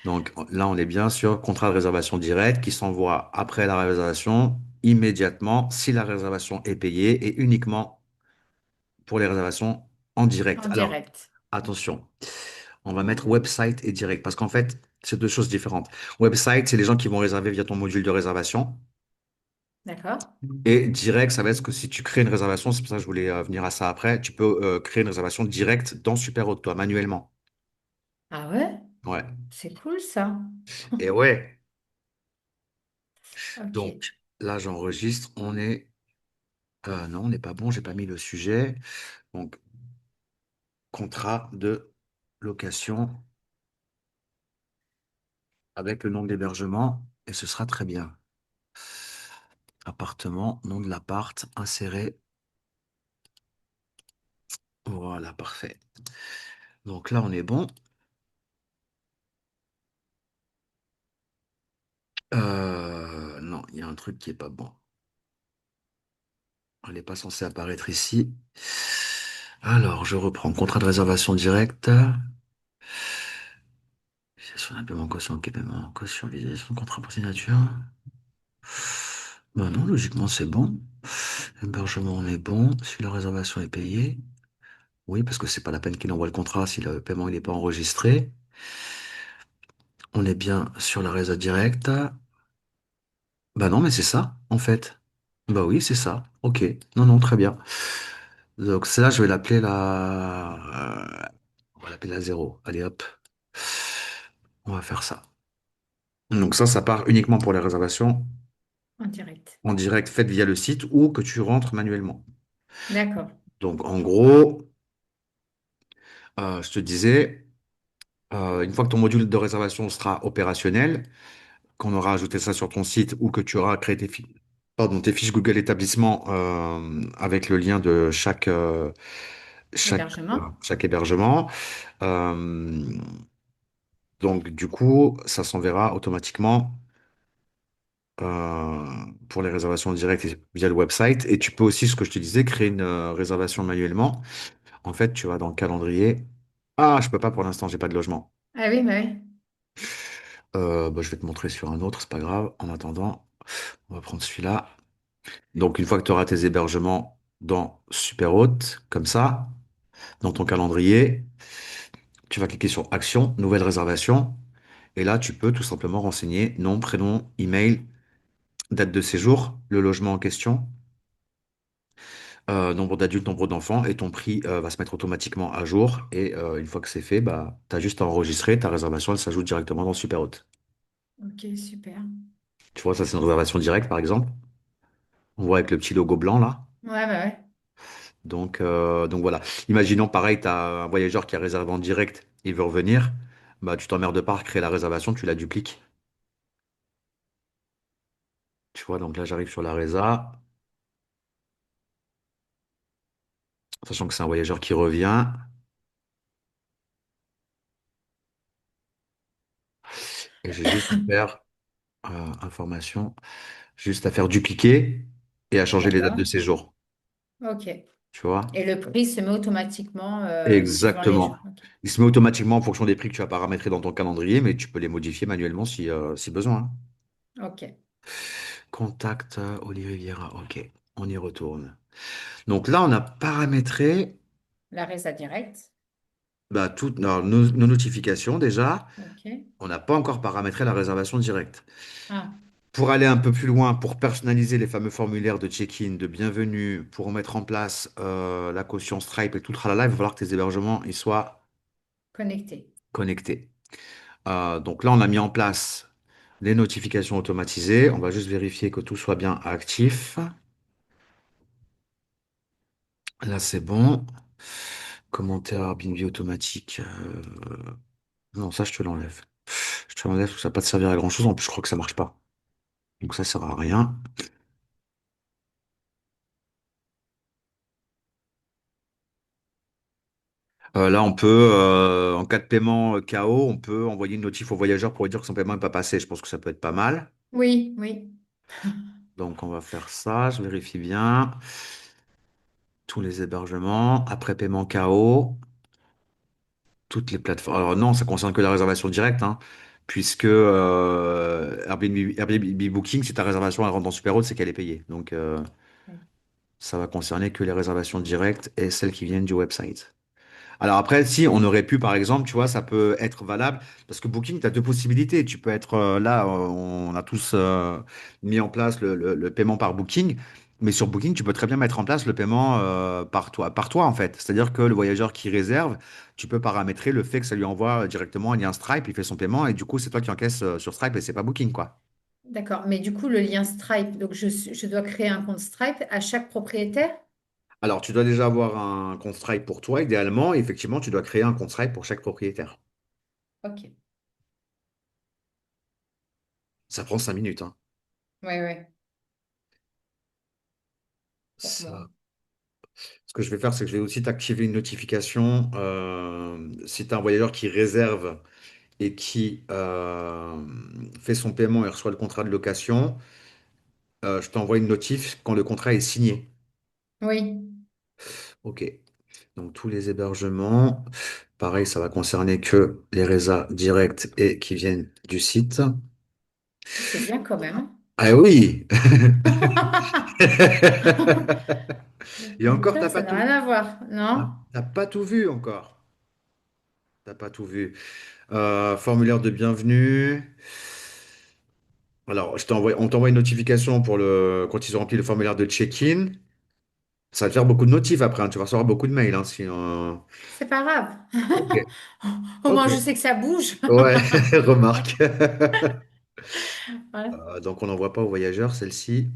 Donc là, on est bien sur contrat de réservation directe qui s'envoie après la réservation immédiatement si la réservation est payée et uniquement pour les réservations en direct. En Alors, direct. attention, on va mettre website et direct parce qu'en fait, c'est deux choses différentes. Website, c'est les gens qui vont réserver via ton module de réservation. D'accord. Et direct, ça va être que si tu crées une réservation, c'est pour ça que je voulais venir à ça après, tu peux créer une réservation directe dans Superhot, toi, manuellement. Ah ouais? Ouais. C'est cool ça. Et ouais. Ok. Donc là, j'enregistre. Non, on n'est pas bon, j'ai pas mis le sujet. Donc, contrat de location avec le nom de l'hébergement et ce sera très bien. Appartement, nom de l'appart, inséré. Voilà, parfait. Donc là, on est bon. Non, il y a un truc qui est pas bon. Elle n'est pas censée apparaître ici. Alors, je reprends. Contrat de réservation directe. Fixation d'un paiement, caution, ok, paiement, caution, visualisation, contrat pour signature. Ben non, logiquement, c'est bon. Hébergement, on est bon. Si la réservation est payée. Oui, parce que c'est pas la peine qu'il envoie le contrat si le paiement il n'est pas enregistré. On est bien sur la résa directe. Bah non, mais c'est ça, en fait. Bah oui, c'est ça. Ok. Non, non, très bien. Donc, celle-là, je vais l'appeler on va l'appeler la zéro. Allez, hop. On va faire ça. Donc ça part uniquement pour les réservations En direct. en direct faites via le site ou que tu rentres manuellement. D'accord. Donc, en gros, je te disais, une fois que ton module de réservation sera opérationnel, qu'on aura ajouté ça sur ton site ou que tu auras créé tes fiches Google établissement avec le lien de chaque, Hébergement. chaque hébergement. Euh, donc, du coup, ça s'enverra automatiquement euh, pour les réservations directes via le website. Et tu peux aussi, ce que je te disais, créer une réservation manuellement. En fait, tu vas dans le calendrier. Ah, je peux pas pour l'instant, j'ai pas de logement. Ah oui, bah oui. Bah, je vais te montrer sur un autre, c'est pas grave. En attendant, on va prendre celui-là. Donc, une fois que tu auras tes hébergements dans Superhot, comme ça, dans ton calendrier, tu vas cliquer sur Action, Nouvelle réservation. Et là, tu peux tout simplement renseigner nom, prénom, email, date de séjour, le logement en question, nombre d'adultes, nombre d'enfants, et ton prix va se mettre automatiquement à jour. Et une fois que c'est fait, bah, tu as juste à enregistrer, ta réservation, elle s'ajoute directement dans Superhot. Ok, super. Tu vois, ça c'est une réservation directe, par exemple. On voit avec le petit logo blanc là. Ouais, bah ouais. Donc voilà. Imaginons pareil, tu as un voyageur qui a réservé en direct, il veut revenir. Bah, tu t'emmerdes pas à créer la réservation, tu la dupliques. Tu vois, donc là, j'arrive sur la résa, sachant que c'est un voyageur qui revient. Et j'ai juste à faire, information, juste à faire dupliquer et à changer les dates de D'accord. séjour. Ok. Tu vois? Et le prix se met automatiquement suivant les jours. Exactement. Ok. Il se met automatiquement en fonction des prix que tu as paramétrés dans ton calendrier, mais tu peux les modifier manuellement si besoin, hein. Ok. Contact Olivier Vieira. Ok, on y retourne. Donc là, on a paramétré La Reza Direct. bah, toutes nos notifications déjà. Ok. On n'a pas encore paramétré la réservation directe. Ah, Pour aller un peu plus loin, pour personnaliser les fameux formulaires de check-in, de bienvenue, pour mettre en place la caution Stripe et tout le tralala, il va falloir que tes hébergements ils soient connecté. connectés. Donc là, on a mis en place les notifications automatisées. On va juste vérifier que tout soit bien actif. Là, c'est bon. Commentaire Airbnb automatique. Non, ça, je te l'enlève. Je te l'enlève, ça va pas te servir à grand-chose. En plus, je crois que ça marche pas. Donc ça sert à rien. Là, on peut, en cas de paiement KO, on peut envoyer une notif au voyageur pour lui dire que son paiement n'est pas passé. Je pense que ça peut être pas mal. Oui, oui. Donc, on va faire ça. Je vérifie bien. Tous les hébergements. Après paiement KO, toutes les plateformes. Alors non, ça concerne que la réservation directe, hein, puisque Airbnb Booking, si ta réservation elle rentre dans Super Haute, c'est qu'elle est payée. Donc, Oui. ça va concerner que les réservations directes et celles qui viennent du website. Alors après, si on aurait pu, par exemple, tu vois, ça peut être valable, parce que Booking, tu as deux possibilités. Tu peux être là, on a tous mis en place le paiement par Booking, mais sur Booking, tu peux très bien mettre en place le paiement par toi, en fait. C'est-à-dire que le voyageur qui réserve, tu peux paramétrer le fait que ça lui envoie directement un lien Stripe, il fait son paiement, et du coup, c'est toi qui encaisses sur Stripe et c'est pas Booking, quoi. D'accord. Mais du coup, le lien Stripe, donc je dois créer un compte Stripe à chaque propriétaire? Alors, tu dois déjà avoir un compte Stripe pour toi, idéalement, et effectivement, tu dois créer un compte Stripe pour chaque propriétaire. Ok. Ça prend 5 minutes, hein. Ouais, ouais. Bon, Ça, bon. Ce que je vais faire, c'est que je vais aussi t'activer une notification si tu as un voyageur qui réserve et qui fait son paiement et reçoit le contrat de location. Je t'envoie une notif quand le contrat est signé. Oui, OK. Donc tous les hébergements, pareil, ça va concerner que les résas directs et qui viennent du site. c'est bien quand même. Ah oui! Et Donc encore, là, ça n'a rien à voir, non? t'as pas tout vu encore. T'as pas tout vu. Formulaire de bienvenue. Alors, on t'envoie une notification quand ils ont rempli le formulaire de check-in. Ça va te faire beaucoup de notifs après, hein. Tu vas recevoir beaucoup de mails, hein, C'est pas grave. Ok. Au Ok. moins, je sais que ça bouge. Ouais, remarque. Ouais. Donc, on n'envoie pas aux voyageurs celle-ci.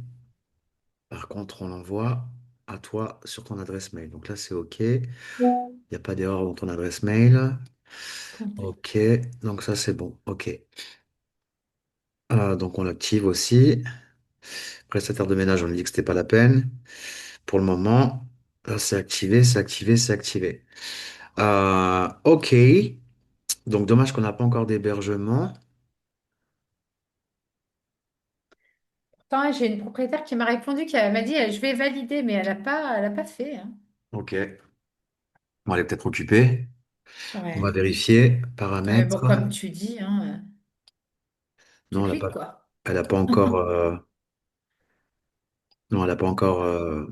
Par contre, on l'envoie à toi sur ton adresse mail. Donc là, c'est OK. Il n'y a pas d'erreur dans ton adresse mail. Contact. OK. Donc ça, c'est bon. OK. Donc on l'active aussi. Prestataire de ménage, on lui dit que c'était pas la peine. Pour le moment, là, c'est activé, c'est activé, c'est activé. OK. Donc, dommage qu'on n'a pas encore d'hébergement. Pourtant, j'ai une propriétaire qui m'a répondu, qui m'a dit, je vais valider, mais elle a pas fait, hein. OK. Bon, elle est peut-être occupée. On va Ouais. vérifier. Ouais, bon, Paramètres. comme tu dis, hein, tu Non, cliques, quoi. elle a pas encore. Non, elle a pas encore.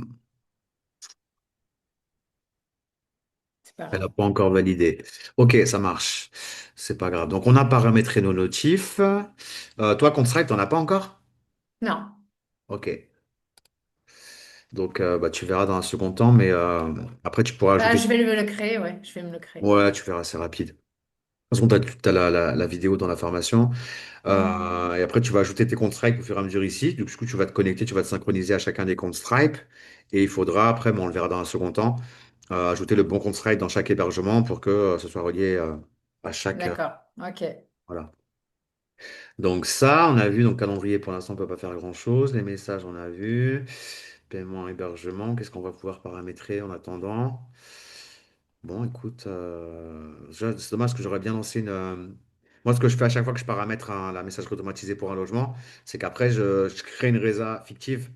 C'est pas Elle a grave. pas encore validé. OK, ça marche. C'est pas grave. Donc, on a paramétré nos notifs. Toi, Constripe, t'en as pas encore? Non. OK. Donc, bah, tu verras dans un second temps, mais après, tu pourras Bah, ajouter. je vais le créer, ouais. Je vais me le créer. Ouais, tu verras, c'est rapide. toute façon, tu as la vidéo dans la formation. Hmm. Et après, tu vas ajouter tes comptes Stripe au fur et à mesure ici. Du coup, tu vas te connecter, tu vas te synchroniser à chacun des comptes Stripe. Et il faudra, après, bon, on le verra dans un second temps, ajouter le bon compte Stripe dans chaque hébergement pour que ce soit relié à chaque. D'accord. Ok. Voilà. Donc ça, on a vu. Donc calendrier, pour l'instant, on peut pas faire grand-chose. Les messages, on a vu. Paiement, hébergement, qu'est-ce qu'on va pouvoir paramétrer en attendant? Bon, écoute, c'est dommage que j'aurais bien lancé une. Moi, ce que je fais à chaque fois que je paramètre la messagerie automatisée pour un logement, c'est qu'après, je crée une résa fictive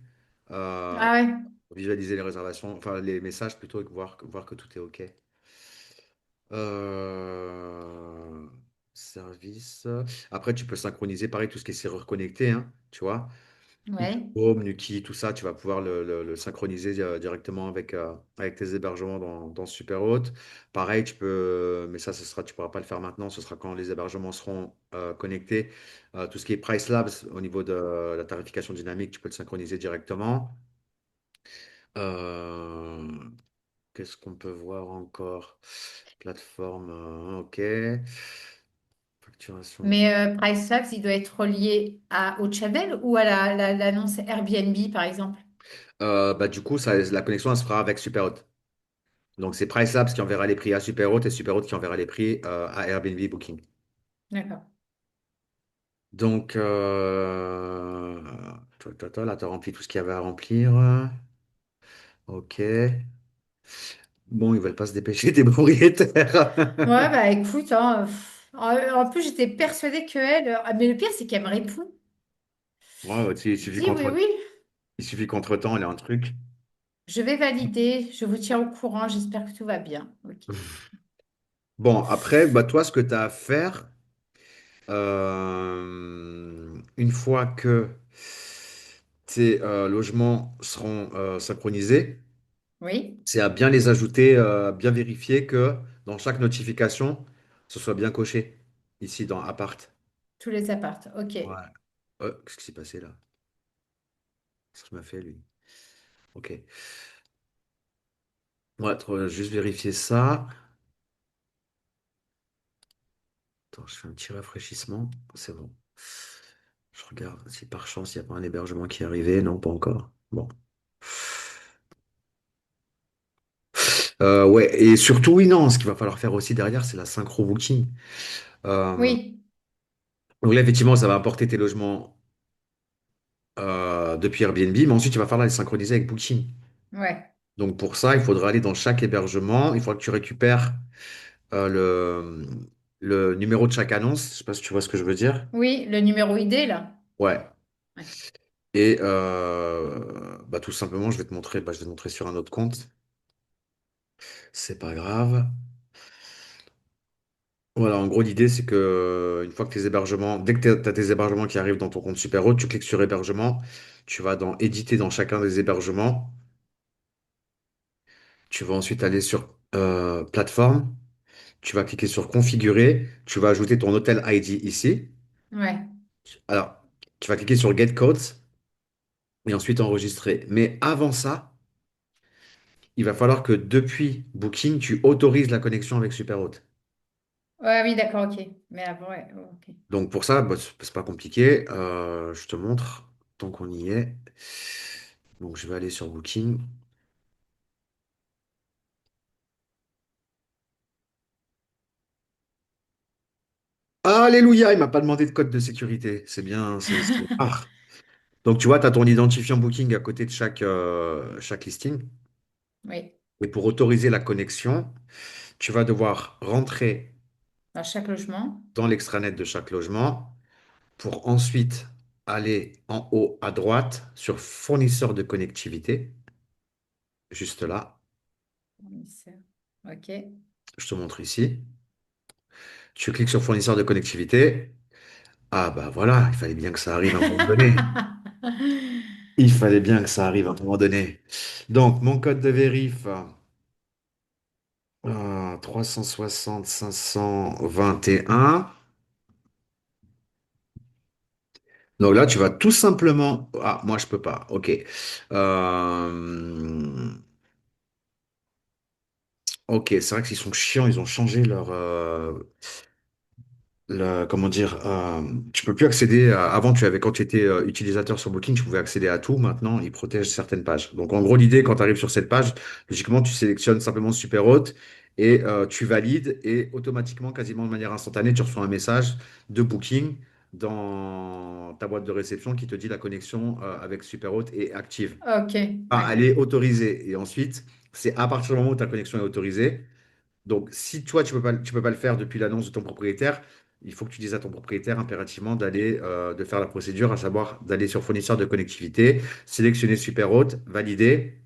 Ah ouais. pour visualiser les réservations, enfin les messages plutôt, et que voir que tout est OK. Euh, Service. Après, tu peux synchroniser, pareil, tout ce qui est serrure connectée, hein, tu vois. Ouais. Home, Nuki, tout ça, tu vas pouvoir le synchroniser directement avec tes hébergements dans Superhot. Pareil, tu peux, mais ça, tu pourras pas le faire maintenant, ce sera quand les hébergements seront connectés. Tout ce qui est Price Labs au niveau de la tarification dynamique, tu peux le synchroniser directement. Euh, Qu'est-ce qu'on peut voir encore? Plateforme, OK. Facturation. Mais PriceLabs, il doit être relié au channel ou à l'annonce Airbnb, par exemple? Bah, du coup, la connexion, elle se fera avec Superhot. Donc, c'est Pricelabs qui enverra les prix à Superhot et Superhot qui enverra les prix à Airbnb Booking. D'accord. Donc, là, tu as rempli tout ce qu'il y avait à remplir. OK. Bon, ils veulent pas se dépêcher des propriétaires. Ouais, bah écoute, hein, en plus, j'étais persuadée que elle. Mais le pire, c'est qu'elle me répond. Ouais, ouais, Dis oui, oui, il suffit qu'entre-temps, il y a un truc. je vais valider. Je vous tiens au courant. J'espère que tout va bien. Ok. Bon, après, bah, toi, ce que tu as à faire, une fois que tes logements seront synchronisés, Oui, c'est à bien les ajouter, bien vérifier que dans chaque notification, ce soit bien coché. Ici, dans Appart. tous les appartes. Ok. Ouais. Qu'est-ce qui s'est passé là? Qu'est-ce qu'il m'a fait, lui? Ok. Ouais, juste vérifier ça. Attends, je fais un petit rafraîchissement. C'est bon. Je regarde si par chance, il n'y a pas un hébergement qui est arrivé. Non, pas encore. Bon. Ouais, et surtout, oui, non, ce qu'il va falloir faire aussi derrière, c'est la synchro booking. Euh, Oui, donc là, effectivement, ça va apporter tes logements depuis Airbnb, mais ensuite, il va falloir les synchroniser avec Booking. ouais. Donc pour ça, il faudra aller dans chaque hébergement. Il faudra que tu récupères le numéro de chaque annonce. Je sais pas si tu vois ce que je veux dire. Oui, le numéro ID, là. Ouais. Ouais. Et bah, tout simplement, je vais te montrer sur un autre compte. C'est pas grave. Voilà, en gros, l'idée, c'est que une fois que tes hébergements, dès que tu as tes hébergements qui arrivent dans ton compte Superhot, tu cliques sur hébergement, tu vas dans éditer dans chacun des hébergements. Tu vas ensuite aller sur plateforme. Tu vas cliquer sur configurer. Tu vas ajouter ton hôtel ID ici. Ouais. Alors, tu vas cliquer sur Get Codes et ensuite enregistrer. Mais avant ça, il va falloir que depuis Booking, tu autorises la connexion avec Superhot. Ouais, oui, d'accord, ok. Mais avant, ouais, ok. Donc pour ça, bah, c'est pas compliqué. Je te montre tant qu'on y est. Donc je vais aller sur Booking. Alléluia, il m'a pas demandé de code de sécurité. C'est bien, c'est rare. Donc tu vois, tu as ton identifiant Booking à côté de chaque listing. Oui. Et pour autoriser la connexion, tu vas devoir rentrer Dans chaque logement. dans l'extranet de chaque logement pour ensuite aller en haut à droite sur fournisseur de connectivité, juste là. Fournisseur. Ok. Je te montre ici. Tu cliques sur fournisseur de connectivité. Ah bah voilà, il fallait bien que ça arrive à un moment donné. Il fallait bien que ça arrive à un moment donné. Donc, mon code de vérif, 360 521. Donc là, tu vas tout simplement. Ah, moi, je peux pas. OK. OK, c'est vrai qu'ils sont chiants. Ils ont changé leur. comment dire, tu peux plus accéder avant tu avais quand tu étais utilisateur sur Booking, tu pouvais accéder à tout. Maintenant, ils protègent certaines pages. Donc en gros, l'idée quand tu arrives sur cette page, logiquement, tu sélectionnes simplement Superhot et tu valides et automatiquement, quasiment de manière instantanée, tu reçois un message de Booking dans ta boîte de réception qui te dit la connexion avec Superhot est active. Ok, Ah, elle d'accord. est autorisée. Et ensuite, c'est à partir du moment où ta connexion est autorisée. Donc, si toi, tu peux pas le faire depuis l'annonce de ton propriétaire, il faut que tu dises à ton propriétaire impérativement de faire la procédure, à savoir d'aller sur fournisseur de connectivité, sélectionner Superhot, valider.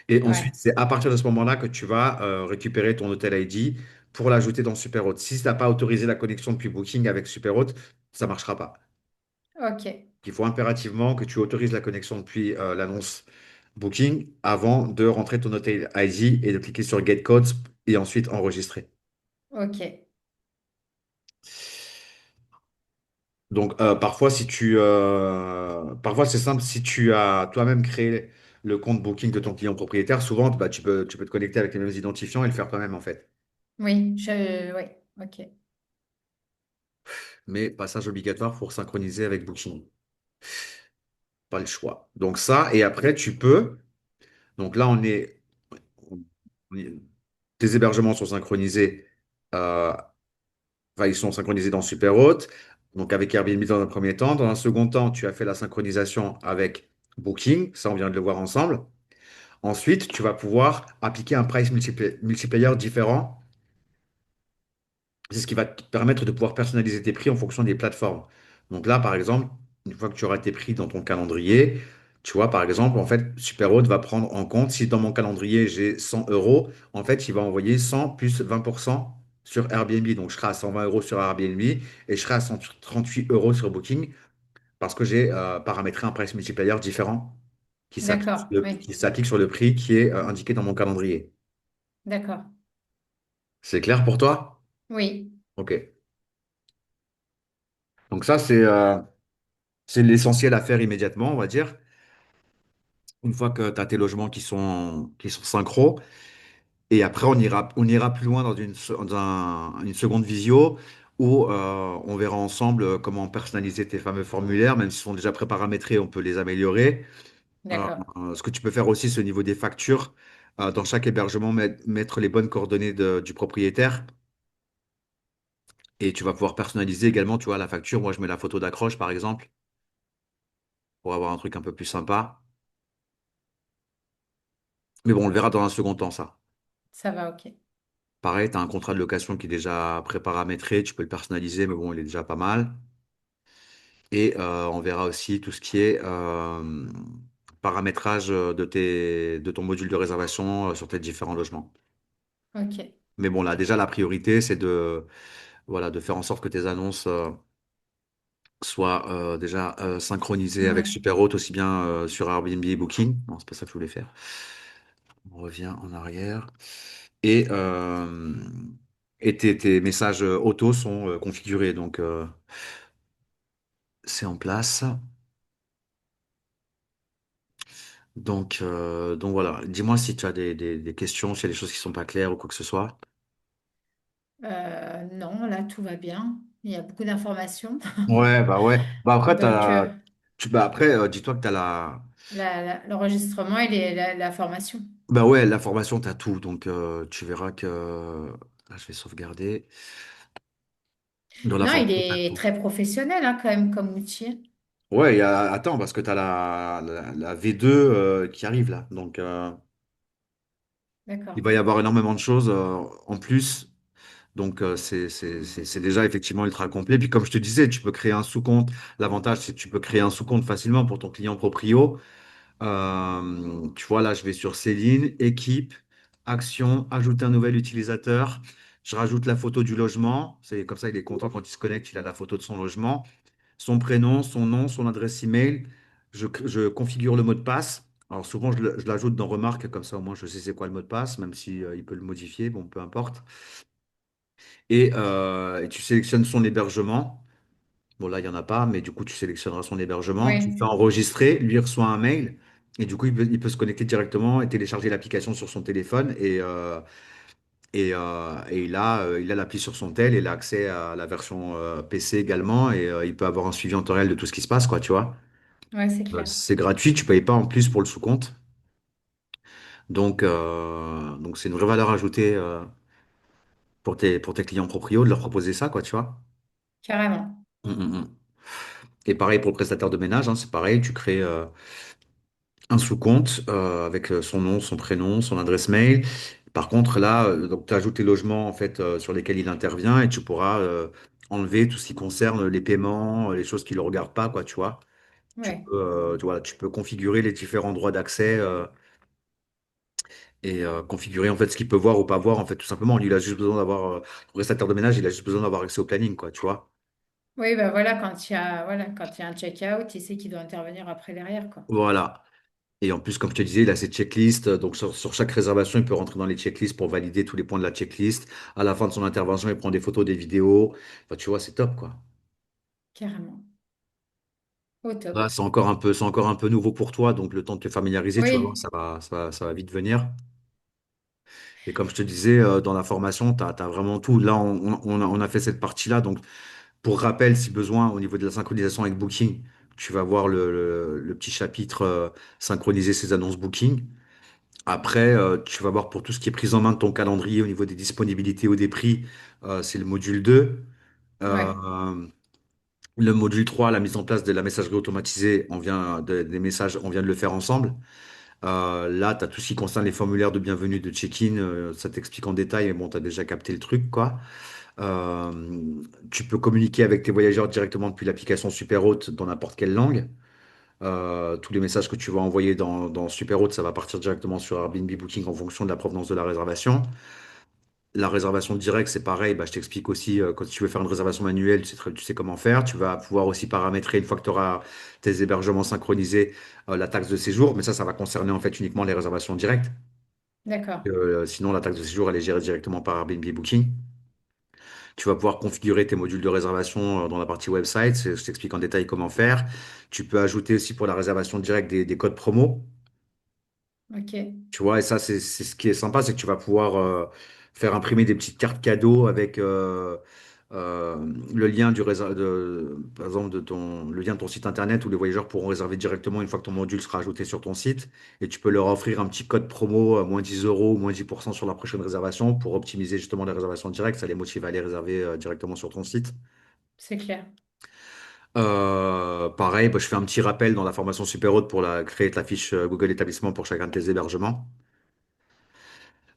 Et Ouais, ensuite, c'est à partir de ce moment-là que tu vas récupérer ton Hotel ID pour l'ajouter dans Superhot. Si tu n'as pas autorisé la connexion depuis Booking avec Superhot, ça ne marchera pas. ok, Il faut impérativement que tu autorises la connexion depuis l'annonce Booking avant de rentrer ton Hotel ID et de cliquer sur Get Codes et ensuite enregistrer. ok. Donc, parfois, parfois, c'est simple, si tu as toi-même créé le compte Booking de ton client propriétaire, souvent, bah, tu peux te connecter avec les mêmes identifiants et le faire toi-même, en fait. Oui, oui, ok. Mais passage obligatoire pour synchroniser avec Booking. Pas le choix. Donc, ça, et après, donc là, on est- tes hébergements sont synchronisés, euh, enfin, ils sont synchronisés dans Superhot, donc avec Airbnb dans un premier temps. Dans un second temps, tu as fait la synchronisation avec Booking, ça, on vient de le voir ensemble. Ensuite, tu vas pouvoir appliquer un price multiplayer différent. C'est ce qui va te permettre de pouvoir personnaliser tes prix en fonction des plateformes. Donc là, par exemple, une fois que tu auras tes prix dans ton calendrier, tu vois, par exemple, en fait, Superhot va prendre en compte, si dans mon calendrier, j'ai 100 euros, en fait, il va envoyer 100 plus 20% sur Airbnb. Donc, je serai à 120 euros sur Airbnb et je serai à 138 euros sur Booking parce que j'ai paramétré un price multiplayer différent D'accord, qui oui, s'applique sur le prix qui est indiqué dans mon calendrier. d'accord. C'est clair pour toi? Oui, Ok. Donc ça, c'est l'essentiel à faire immédiatement, on va dire. Une fois que tu as tes logements qui sont synchro. Et après, on ira plus loin une seconde visio où on verra ensemble comment personnaliser tes fameux formulaires. Même s'ils sont déjà préparamétrés, on peut les améliorer. d'accord. Ce que tu peux faire aussi, c'est au niveau des factures. Dans chaque hébergement, mettre les bonnes coordonnées du propriétaire. Et tu vas pouvoir personnaliser également, tu vois, la facture. Moi, je mets la photo d'accroche, par exemple, pour avoir un truc un peu plus sympa. Mais bon, on le verra dans un second temps, ça. Ça va, ok. Pareil, tu as un contrat de location qui est déjà préparamétré, tu peux le personnaliser, mais bon, il est déjà pas mal. Et on verra aussi tout ce qui est paramétrage de ton module de réservation sur tes différents logements. Ok. Mais bon, là, déjà, la priorité, c'est voilà, de faire en sorte que tes annonces soient déjà synchronisées avec Hmm. Superhot, aussi bien sur Airbnb et Booking. Non, c'est pas ça que je voulais faire. On revient en arrière. Et, euh, et tes messages auto sont configurés. Donc, c'est en place. Donc voilà. Dis-moi si tu as des questions, s'il y a des choses qui sont pas claires ou quoi que ce soit. Non, là, tout va bien. Il y a beaucoup d'informations. Ouais, bah ouais. Bah après, Donc, dis-toi que tu as l'enregistrement et la formation. bah ouais, la formation, tu as tout. Donc, tu verras que. Là, je vais sauvegarder. Dans la Non, il formation, tu as est tout. très professionnel, hein, quand même, comme outil. Ouais, attends, parce que tu as la V2 qui arrive là. Donc, il D'accord. va y avoir énormément de choses en plus. Donc, c'est déjà effectivement ultra complet. Puis, comme je te disais, tu peux créer un sous-compte. L'avantage, c'est que tu peux créer un sous-compte facilement pour ton client proprio. Tu vois, là, je vais sur Céline, équipe, action, ajouter un nouvel utilisateur. Je rajoute la photo du logement. C'est comme ça, il est content quand il se connecte, il a la photo de son logement, son prénom, son nom, son adresse email. Je configure le mot de passe. Alors, souvent, je l'ajoute dans remarque, comme ça, au moins, je sais c'est quoi le mot de passe, même si, il peut le modifier. Bon, peu importe. Et tu sélectionnes son hébergement. Bon, là, il n'y en a pas, mais du coup, tu sélectionneras son hébergement. Tu le fais Oui, enregistrer, lui il reçoit un mail. Et du coup, il peut se connecter directement et télécharger l'application sur son téléphone Et il a l'appli sur son tel, il a accès à la version PC également, et il peut avoir un suivi en temps réel de tout ce qui se passe, quoi, tu vois. Ouais, c'est clair. C'est gratuit, tu payes pas en plus pour le sous-compte. Donc c'est une vraie valeur ajoutée pour tes clients proprios de leur proposer ça, quoi, tu vois. Carrément. Mm. Et pareil pour le prestataire de ménage, hein, c'est pareil, tu crées un sous-compte avec son nom, son prénom, son adresse mail. Par contre, là, donc tu ajoutes les logements en fait sur lesquels il intervient et tu pourras enlever tout ce qui concerne les paiements, les choses qui ne le regardent pas, quoi, tu vois. Ouais. Tu peux configurer les différents droits d'accès et configurer en fait ce qu'il peut voir ou pas voir en fait tout simplement. Lui, il a juste besoin d'avoir le prestataire de ménage, il a juste besoin d'avoir accès au planning, quoi, tu vois. Oui, bah voilà, voilà, quand il y a un check-out, il sait qu'il doit intervenir après derrière, quoi. Voilà. Et en plus, comme je te disais, il a ses checklists. Donc, sur chaque réservation, il peut rentrer dans les checklists pour valider tous les points de la checklist. À la fin de son intervention, il prend des photos, des vidéos. Enfin, tu vois, c'est top, quoi. Carrément. Au Là, top. c'est encore un peu nouveau pour toi. Donc, le temps de te familiariser, tu vas voir, Oui, ça va vite venir. Et comme je te disais, dans la formation, tu as, vraiment tout. Là, on a fait cette partie-là. Donc, pour rappel, si besoin, au niveau de la synchronisation avec Booking, tu vas voir le petit chapitre synchroniser ses annonces Booking. Après, tu vas voir pour tout ce qui est prise en main de ton calendrier au niveau des disponibilités ou des prix, c'est le module 2. ouais, Euh, le module 3, la mise en place de la messagerie automatisée, des messages, on vient de le faire ensemble. Là, tu as tout ce qui concerne les formulaires de bienvenue, de check-in, ça t'explique en détail, mais bon, tu as déjà capté le truc, quoi. Euh, Tu peux communiquer avec tes voyageurs directement depuis l'application Superhôte dans n'importe quelle langue. Tous les messages que tu vas envoyer dans Superhôte, ça va partir directement sur Airbnb Booking en fonction de la provenance de la réservation. La réservation directe, c'est pareil. Bah, je t'explique aussi, quand tu veux faire une réservation manuelle, tu sais comment faire. Tu vas pouvoir aussi paramétrer, une fois que tu auras tes hébergements synchronisés, la taxe de séjour. Mais ça va concerner en fait uniquement les réservations directes. d'accord. Sinon, la taxe de séjour, elle est gérée directement par Airbnb Booking. Tu vas pouvoir configurer tes modules de réservation dans la partie website. Je t'explique en détail comment faire. Tu peux ajouter aussi pour la réservation directe des codes promo. Ok, Tu vois, et ça, c'est ce qui est sympa, c'est que tu vas pouvoir faire imprimer des petites cartes cadeaux avec le lien par exemple, le lien de ton site internet où les voyageurs pourront réserver directement une fois que ton module sera ajouté sur ton site. Et tu peux leur offrir un petit code promo, moins 10 euros, moins 10% sur la prochaine réservation pour optimiser justement les réservations directes. Ça les motive à aller réserver directement sur ton site. c'est clair. Pareil, bah, je fais un petit rappel dans la formation super haute pour créer ta fiche Google établissement pour chacun de tes hébergements.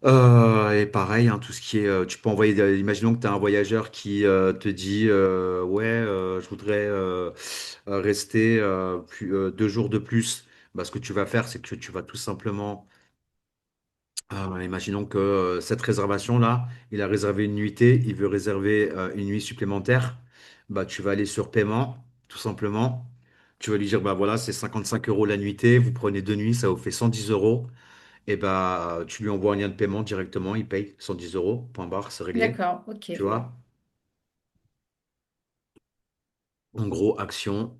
Et pareil, hein, tout ce qui est, tu peux envoyer, imaginons que tu as un voyageur qui te dit, ouais, je voudrais rester 2 jours de plus. Bah, ce que tu vas faire, c'est que tu vas tout simplement, imaginons que cette réservation-là, il a réservé une nuitée, il veut réserver une nuit supplémentaire. Bah, tu vas aller sur paiement, tout simplement. Tu vas lui dire, bah voilà, c'est 55 euros la nuitée, vous prenez 2 nuits, ça vous fait 110 euros. Et bah, tu lui envoies un lien de paiement directement, il paye 110 euros, point barre, c'est réglé. D'accord, ok. Tu vois? En gros, action,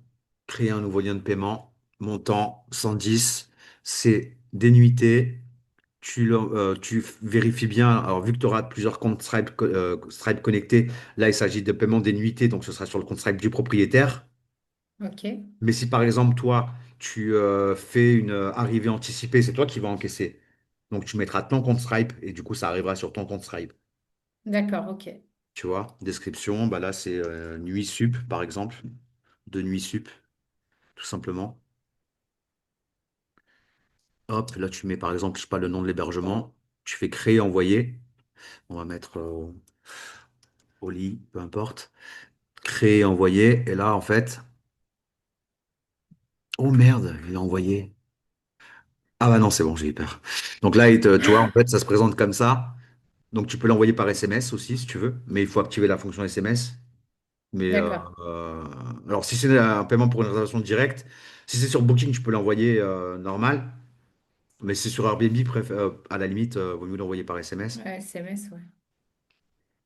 créer un nouveau lien de paiement, montant 110, c'est des nuitées. Tu vérifies bien, alors vu que tu auras plusieurs comptes Stripe, Stripe connectés, là il s'agit de paiement des nuitées, donc ce sera sur le compte Stripe du propriétaire. Ok, Mais si par exemple, toi, tu fais une arrivée anticipée, c'est toi qui vas encaisser. Donc tu mettras ton compte Stripe et du coup ça arrivera sur ton compte Stripe. d'accord, ok. Tu vois, description, bah là c'est nuit sup par exemple, de nuit sup, tout simplement. Hop, là tu mets par exemple, je sais pas, le nom de l'hébergement, tu fais créer, envoyer, on va mettre au lit, peu importe, créer, envoyer, et là en fait, oh merde, il a envoyé. Ah bah non, c'est bon, j'ai eu peur. Donc là, tu vois, en fait, ça se présente comme ça. Donc tu peux l'envoyer par SMS aussi si tu veux, mais il faut activer la fonction SMS. Mais D'accord, alors si c'est un paiement pour une réservation directe, si c'est sur Booking, tu peux l'envoyer normal. Mais si c'est sur Airbnb, à la limite, vaut mieux l'envoyer par SMS. ouais, SMS, ouais.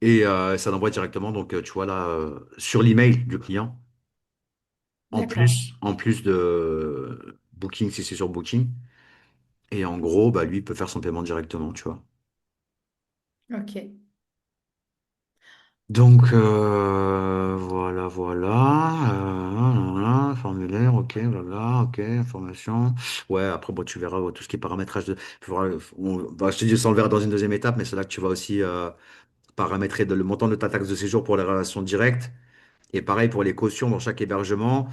Et ça l'envoie directement, donc tu vois là, sur l'email du client. D'accord, En plus de Booking, si c'est sur Booking. Et en gros, bah, lui, il peut faire son paiement directement, tu vois. Ok. Donc, voilà, voilà. Voilà, formulaire, ok, voilà, ok, information. Ouais, après, bon, tu verras tout ce qui est paramétrage de. Je te dis sans le verra dans une deuxième étape, mais c'est là que tu vas aussi paramétrer le montant de ta taxe de séjour pour les relations directes. Et pareil pour les cautions dans chaque hébergement.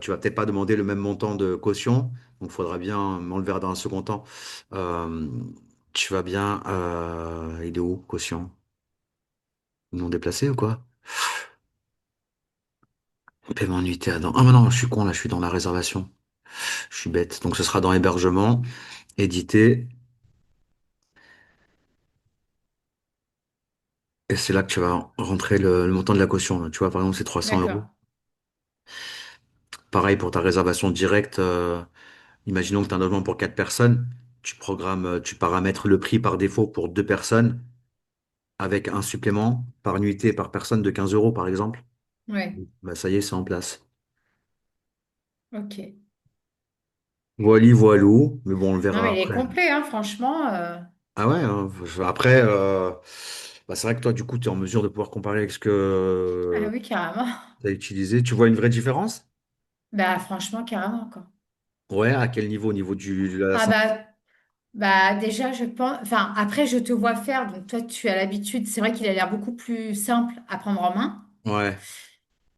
Tu vas peut-être pas demander le même montant de caution. Donc, il faudra bien, mais on le verra dans un second temps. Euh, Tu vas bien. Il est où, caution? Non déplacé ou quoi? Paiement nuitée à Ah, mais non, je suis con, là, je suis dans la réservation. Je suis bête. Donc, ce sera dans hébergement, édité, et c'est là que tu vas rentrer le montant de la caution, là. Tu vois, par exemple, c'est 300 euros. D'accord. Pareil pour ta réservation directe. Imaginons que tu as un logement pour 4 personnes. Tu paramètres le prix par défaut pour 2 personnes avec un supplément par nuitée par personne de 15 euros, par exemple. Ouais. Bah, ça y est, c'est en place. Ok. Voili, voilou. Mais bon, on le Non, verra mais il est après. complet, hein, franchement. Ah ouais, hein, après, bah, c'est vrai que toi, du coup, tu es en mesure de pouvoir comparer avec ce Ah que oui, carrément. tu as utilisé. Tu vois une vraie différence? Bah, franchement, carrément, quoi. Ouais, à quel niveau? Au niveau de la Ah santé? bah déjà, je pense. Enfin, après, je te vois faire, donc toi, tu as l'habitude. C'est vrai qu'il a l'air beaucoup plus simple à prendre en main. Ouais.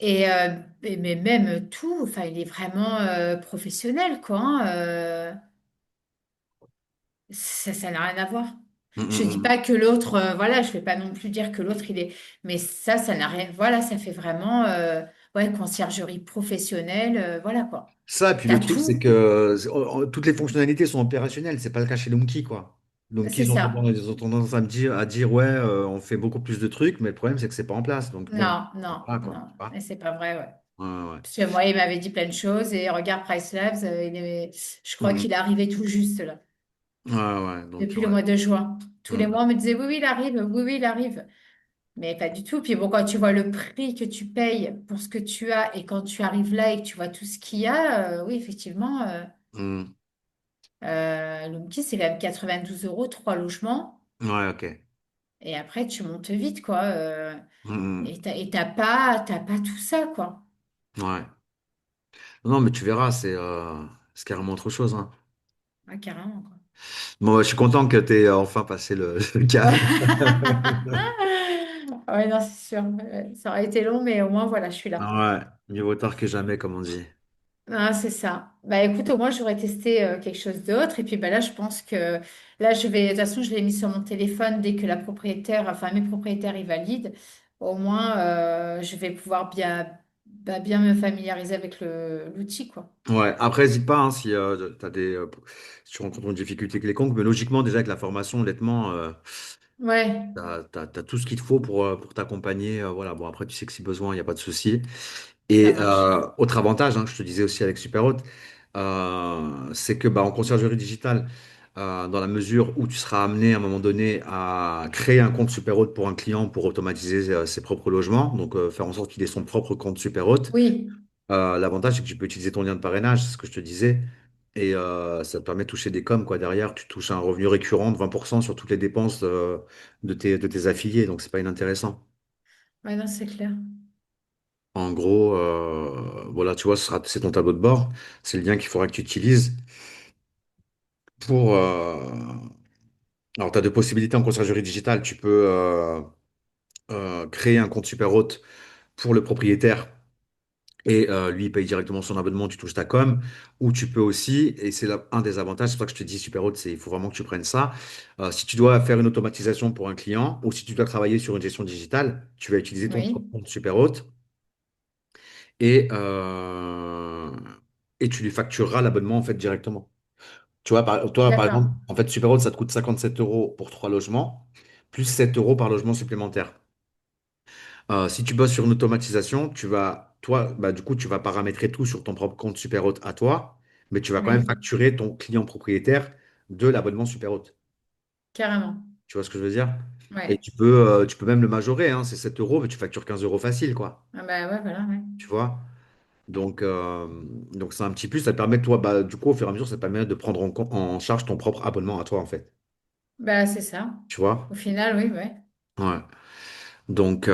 Mais même tout, enfin, il est vraiment professionnel, quoi. Hein, ça n'a rien à voir. Hum, Je hum, dis hum. pas que l'autre, voilà, je vais pas non plus dire que l'autre, il est. Mais ça n'a rien. Voilà, ça fait vraiment, ouais, conciergerie professionnelle, voilà, quoi. Ça, puis T'as le truc, c'est tout, que toutes les fonctionnalités sont opérationnelles. C'est pas le cas chez Donkey, quoi. Donkey, c'est ça. ils ont tendance à dire, ouais, on fait beaucoup plus de trucs, mais le problème, c'est que c'est pas en place. Donc bon, Non, non, voilà, quoi. non. Tu vois. Et c'est pas vrai, ouais. Ouais, ouais. Parce que moi, il m'avait dit plein de choses et regarde Price Labs, je crois qu'il Hum. est arrivé tout juste là, Ouais, ouais, donc, depuis le ouais. mois de juin. Tous les Hum. mois, on me disait oui, oui, il arrive, oui, oui, il arrive. Mais pas du tout. Puis bon, quand tu vois le prix que tu payes pour ce que tu as et quand tu arrives là et que tu vois tout ce qu'il y a, oui, effectivement, Hum. le petit, c'est quand même 92 euros, trois logements. Ouais, ok. Et après, tu montes vite, quoi. Hum, Et t'as pas tout ça, quoi. Ouais. Non, mais tu verras, c'est carrément autre chose, hein. Ah, carrément, quoi. Bon, je suis content que tu aies enfin passé le cap. Ouais, non, c'est sûr. Ça aurait été long, mais au moins, voilà, je suis là. Ouais, mieux vaut tard que jamais, comme on dit. Ah, c'est ça. Bah écoute, au moins, j'aurais testé quelque chose d'autre. Et puis bah, là, je pense que là, de toute façon, je l'ai mis sur mon téléphone dès que la propriétaire, enfin mes propriétaires, ils valident. Au moins, je vais pouvoir bien me familiariser avec l'outil, quoi. Ouais, après, n'hésite pas hein, si, si tu rencontres une difficulté quelconque, mais logiquement, déjà avec la formation, honnêtement, Ouais, t'as tout ce qu'il te faut pour t'accompagner. Voilà. Bon, après, tu sais que si besoin, il n'y a pas de souci. ça Et marche. autre avantage, hein, je te disais aussi avec Superhot, c'est que bah, en conciergerie digitale, dans la mesure où tu seras amené à un moment donné à créer un compte Superhot pour un client pour automatiser ses propres logements, donc faire en sorte qu'il ait son propre compte Superhot. Oui, L'avantage, c'est que tu peux utiliser ton lien de parrainage, c'est ce que je te disais, et ça te permet de toucher des coms, quoi. Derrière, tu touches un revenu récurrent de 20% sur toutes les dépenses de tes affiliés, donc c'est pas inintéressant. ouais, non, c'est clair. En gros, voilà, tu vois, c'est ton tableau de bord, c'est le lien qu'il faudra que tu utilises pour. Alors, tu as deux possibilités en conciergerie digitale. Tu peux créer un compte super hôte pour le propriétaire et lui, il paye directement son abonnement, tu touches ta com. Ou tu peux aussi, et c'est un des avantages, c'est pour ça que je te dis super hôte, il faut vraiment que tu prennes ça. Si tu dois faire une automatisation pour un client ou si tu dois travailler sur une gestion digitale, tu vas utiliser ton propre Oui, compte super hôte et, euh, et tu lui factureras l'abonnement en fait directement. Tu vois, toi, par exemple, d'accord. en fait, Superhot, ça te coûte 57 euros pour trois logements, plus 7 euros par logement supplémentaire. Si tu bosses sur une automatisation, toi, bah, du coup, tu vas paramétrer tout sur ton propre compte Superhot à toi, mais tu vas quand même Oui, facturer ton client propriétaire de l'abonnement Superhot. carrément. Tu vois ce que je veux dire? Et Ouais. tu peux même le majorer, hein, c'est 7 euros, mais tu factures 15 euros facile, quoi. Ah bah ouais, voilà, ouais. Tu vois? Donc, donc c'est un petit plus, ça te permet, toi, bah, du coup, au fur et à mesure, ça te permet de prendre en charge ton propre abonnement à toi, en fait. Bah, c'est ça. tu vois? Au final, oui, ouais. Ouais. Donc,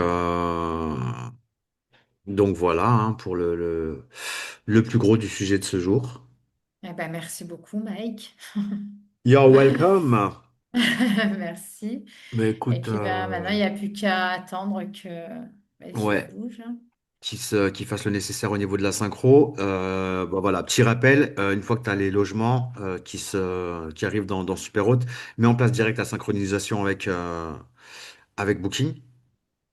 donc voilà hein, pour le plus gros du sujet de ce jour. Eh ben, merci beaucoup, Mike. You're welcome. Merci. Mais Et écoute, puis, bah, maintenant, il n'y a plus qu'à attendre que bah, j'y ouais, bouge, hein. qui fasse le nécessaire au niveau de la synchro. Bah voilà, petit rappel, une fois que tu as les logements qui arrivent dans Superhôte, mets en place direct la synchronisation avec Booking.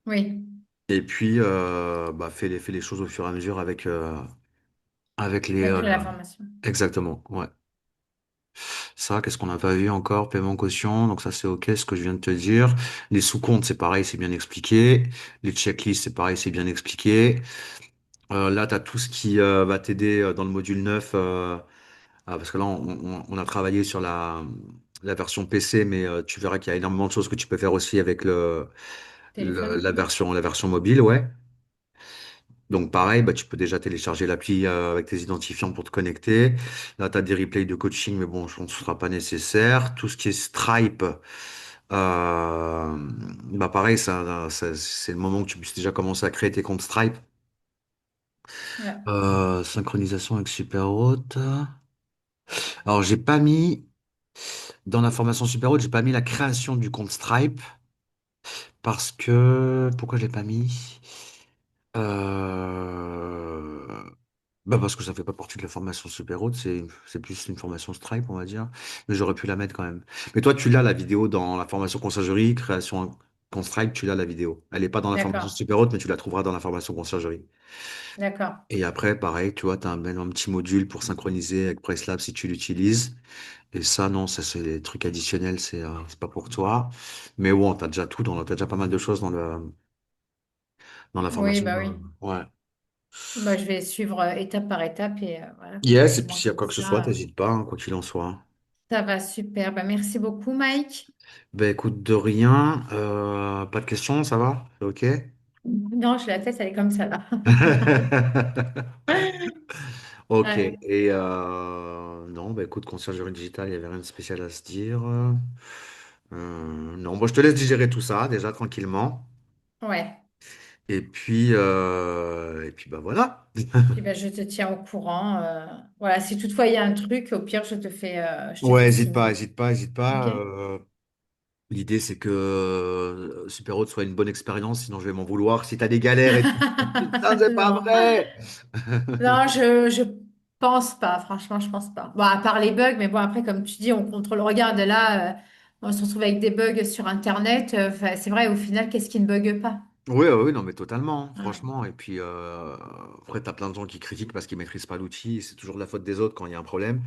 Oui, Et puis, bah, fais les choses au fur et à mesure avec les. avec la formation. Exactement, ouais. Ça, qu'est-ce qu'on n'a pas vu encore? Paiement caution, donc ça c'est OK, ce que je viens de te dire. Les sous-comptes, c'est pareil, c'est bien expliqué. Les checklists, c'est pareil, c'est bien expliqué. Là, tu as tout ce qui va t'aider dans le module 9, parce que là, on a travaillé sur la version PC, mais tu verras qu'il y a énormément de choses que tu peux faire aussi avec Téléphone. la version mobile, ouais. Donc pareil, bah, tu peux déjà télécharger l'appli avec tes identifiants pour te connecter. Là, tu as des replays de coaching, mais bon, je pense que ce sera pas nécessaire. Tout ce qui est Stripe, bah pareil, c'est le moment où tu puisses déjà commencer à créer tes comptes Stripe. Ouais. Synchronisation avec Superhot. Alors, j'ai pas mis, dans la formation Superhot, j'ai pas mis la création du compte Stripe parce que, pourquoi je l'ai pas mis? Euh, Bah parce que ça fait pas partie de la formation Super Haute, c'est plus une formation Stripe, on va dire. Mais j'aurais pu la mettre quand même. Mais toi, tu l'as la vidéo dans la formation conciergerie, création con Stripe, tu l'as la vidéo. Elle est pas dans la formation D'accord. Super Haute, mais tu la trouveras dans la formation conciergerie. D'accord. Et après, pareil, tu vois, tu as un petit module pour synchroniser avec PriceLab si tu l'utilises. Et ça, non, ça c'est des trucs additionnels, c'est pas pour toi. Mais bon, t'as déjà pas mal de choses dans la Oui, formation. bah oui. Ouais. Bah, je vais suivre étape par étape et voilà, quoi. Yes, et Au puis moins s'il y a comme quoi que ce soit, ça. t'hésites pas, hein, quoi qu'il en soit. Ça va super. Bah, merci beaucoup, Mike. Ben écoute, de rien, pas de questions, ça va? C'est OK? Non, je la tête, elle est comme ça là. Ok, Ouais. et non, bah écoute, conciergerie digitale, il n'y avait rien de spécial à se dire. Non, bon, je te laisse digérer tout ça, déjà, tranquillement. Ouais. Et puis bah voilà. Puis bah, je te tiens au courant. Voilà, si toutefois il y a un truc, au pire, je te Ouais, fais hésite pas, signe. hésite pas, hésite Ok? pas. L'idée, c'est que Super Hot soit une bonne expérience, sinon je vais m'en vouloir. Si t'as des galères et tout, putain, c'est pas Non. vrai! Non, je pense pas. Franchement, je pense pas. Bon, à part les bugs, mais bon, après, comme tu dis, on contrôle. Regarde, là, on se retrouve avec des bugs sur Internet. Enfin, c'est vrai, au final, qu'est-ce qui ne bug pas? Oui, oui, oui, non, mais totalement, hein, Ouais. franchement. Et puis, après, t'as plein de gens qui critiquent parce qu'ils maîtrisent pas l'outil. Et c'est toujours de la faute des autres quand il y a un problème.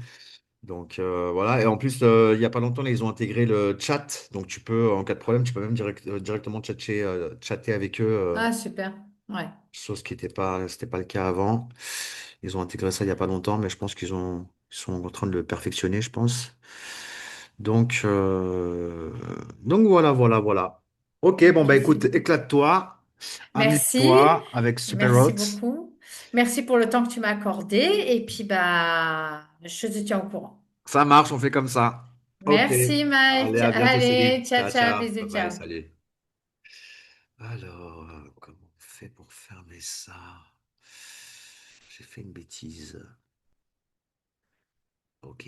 Donc, voilà. Et en plus, il y a pas longtemps, là, ils ont intégré le chat. Donc, tu peux, en cas de problème, tu peux même directement chatter avec eux, Ah, super. Ouais. chose qui c'était pas le cas avant. Ils ont intégré ça il y a pas longtemps, mais je pense ils sont en train de le perfectionner, je pense. Donc, voilà, voilà, voilà. Ok, bon, bah Ok, écoute, super. éclate-toi. Merci. Amuse-toi avec Super Merci Hot. beaucoup. Merci pour le temps que tu m'as accordé. Et puis, bah, je te tiens au courant. Ça marche, on fait comme ça. Ok. Merci, Allez, Mike. à bientôt, Allez, Céline. ciao, Ciao, ciao, ciao. Bye bisous, bye, ciao. salut. Alors, comment on fait pour fermer ça? J'ai fait une bêtise. Ok.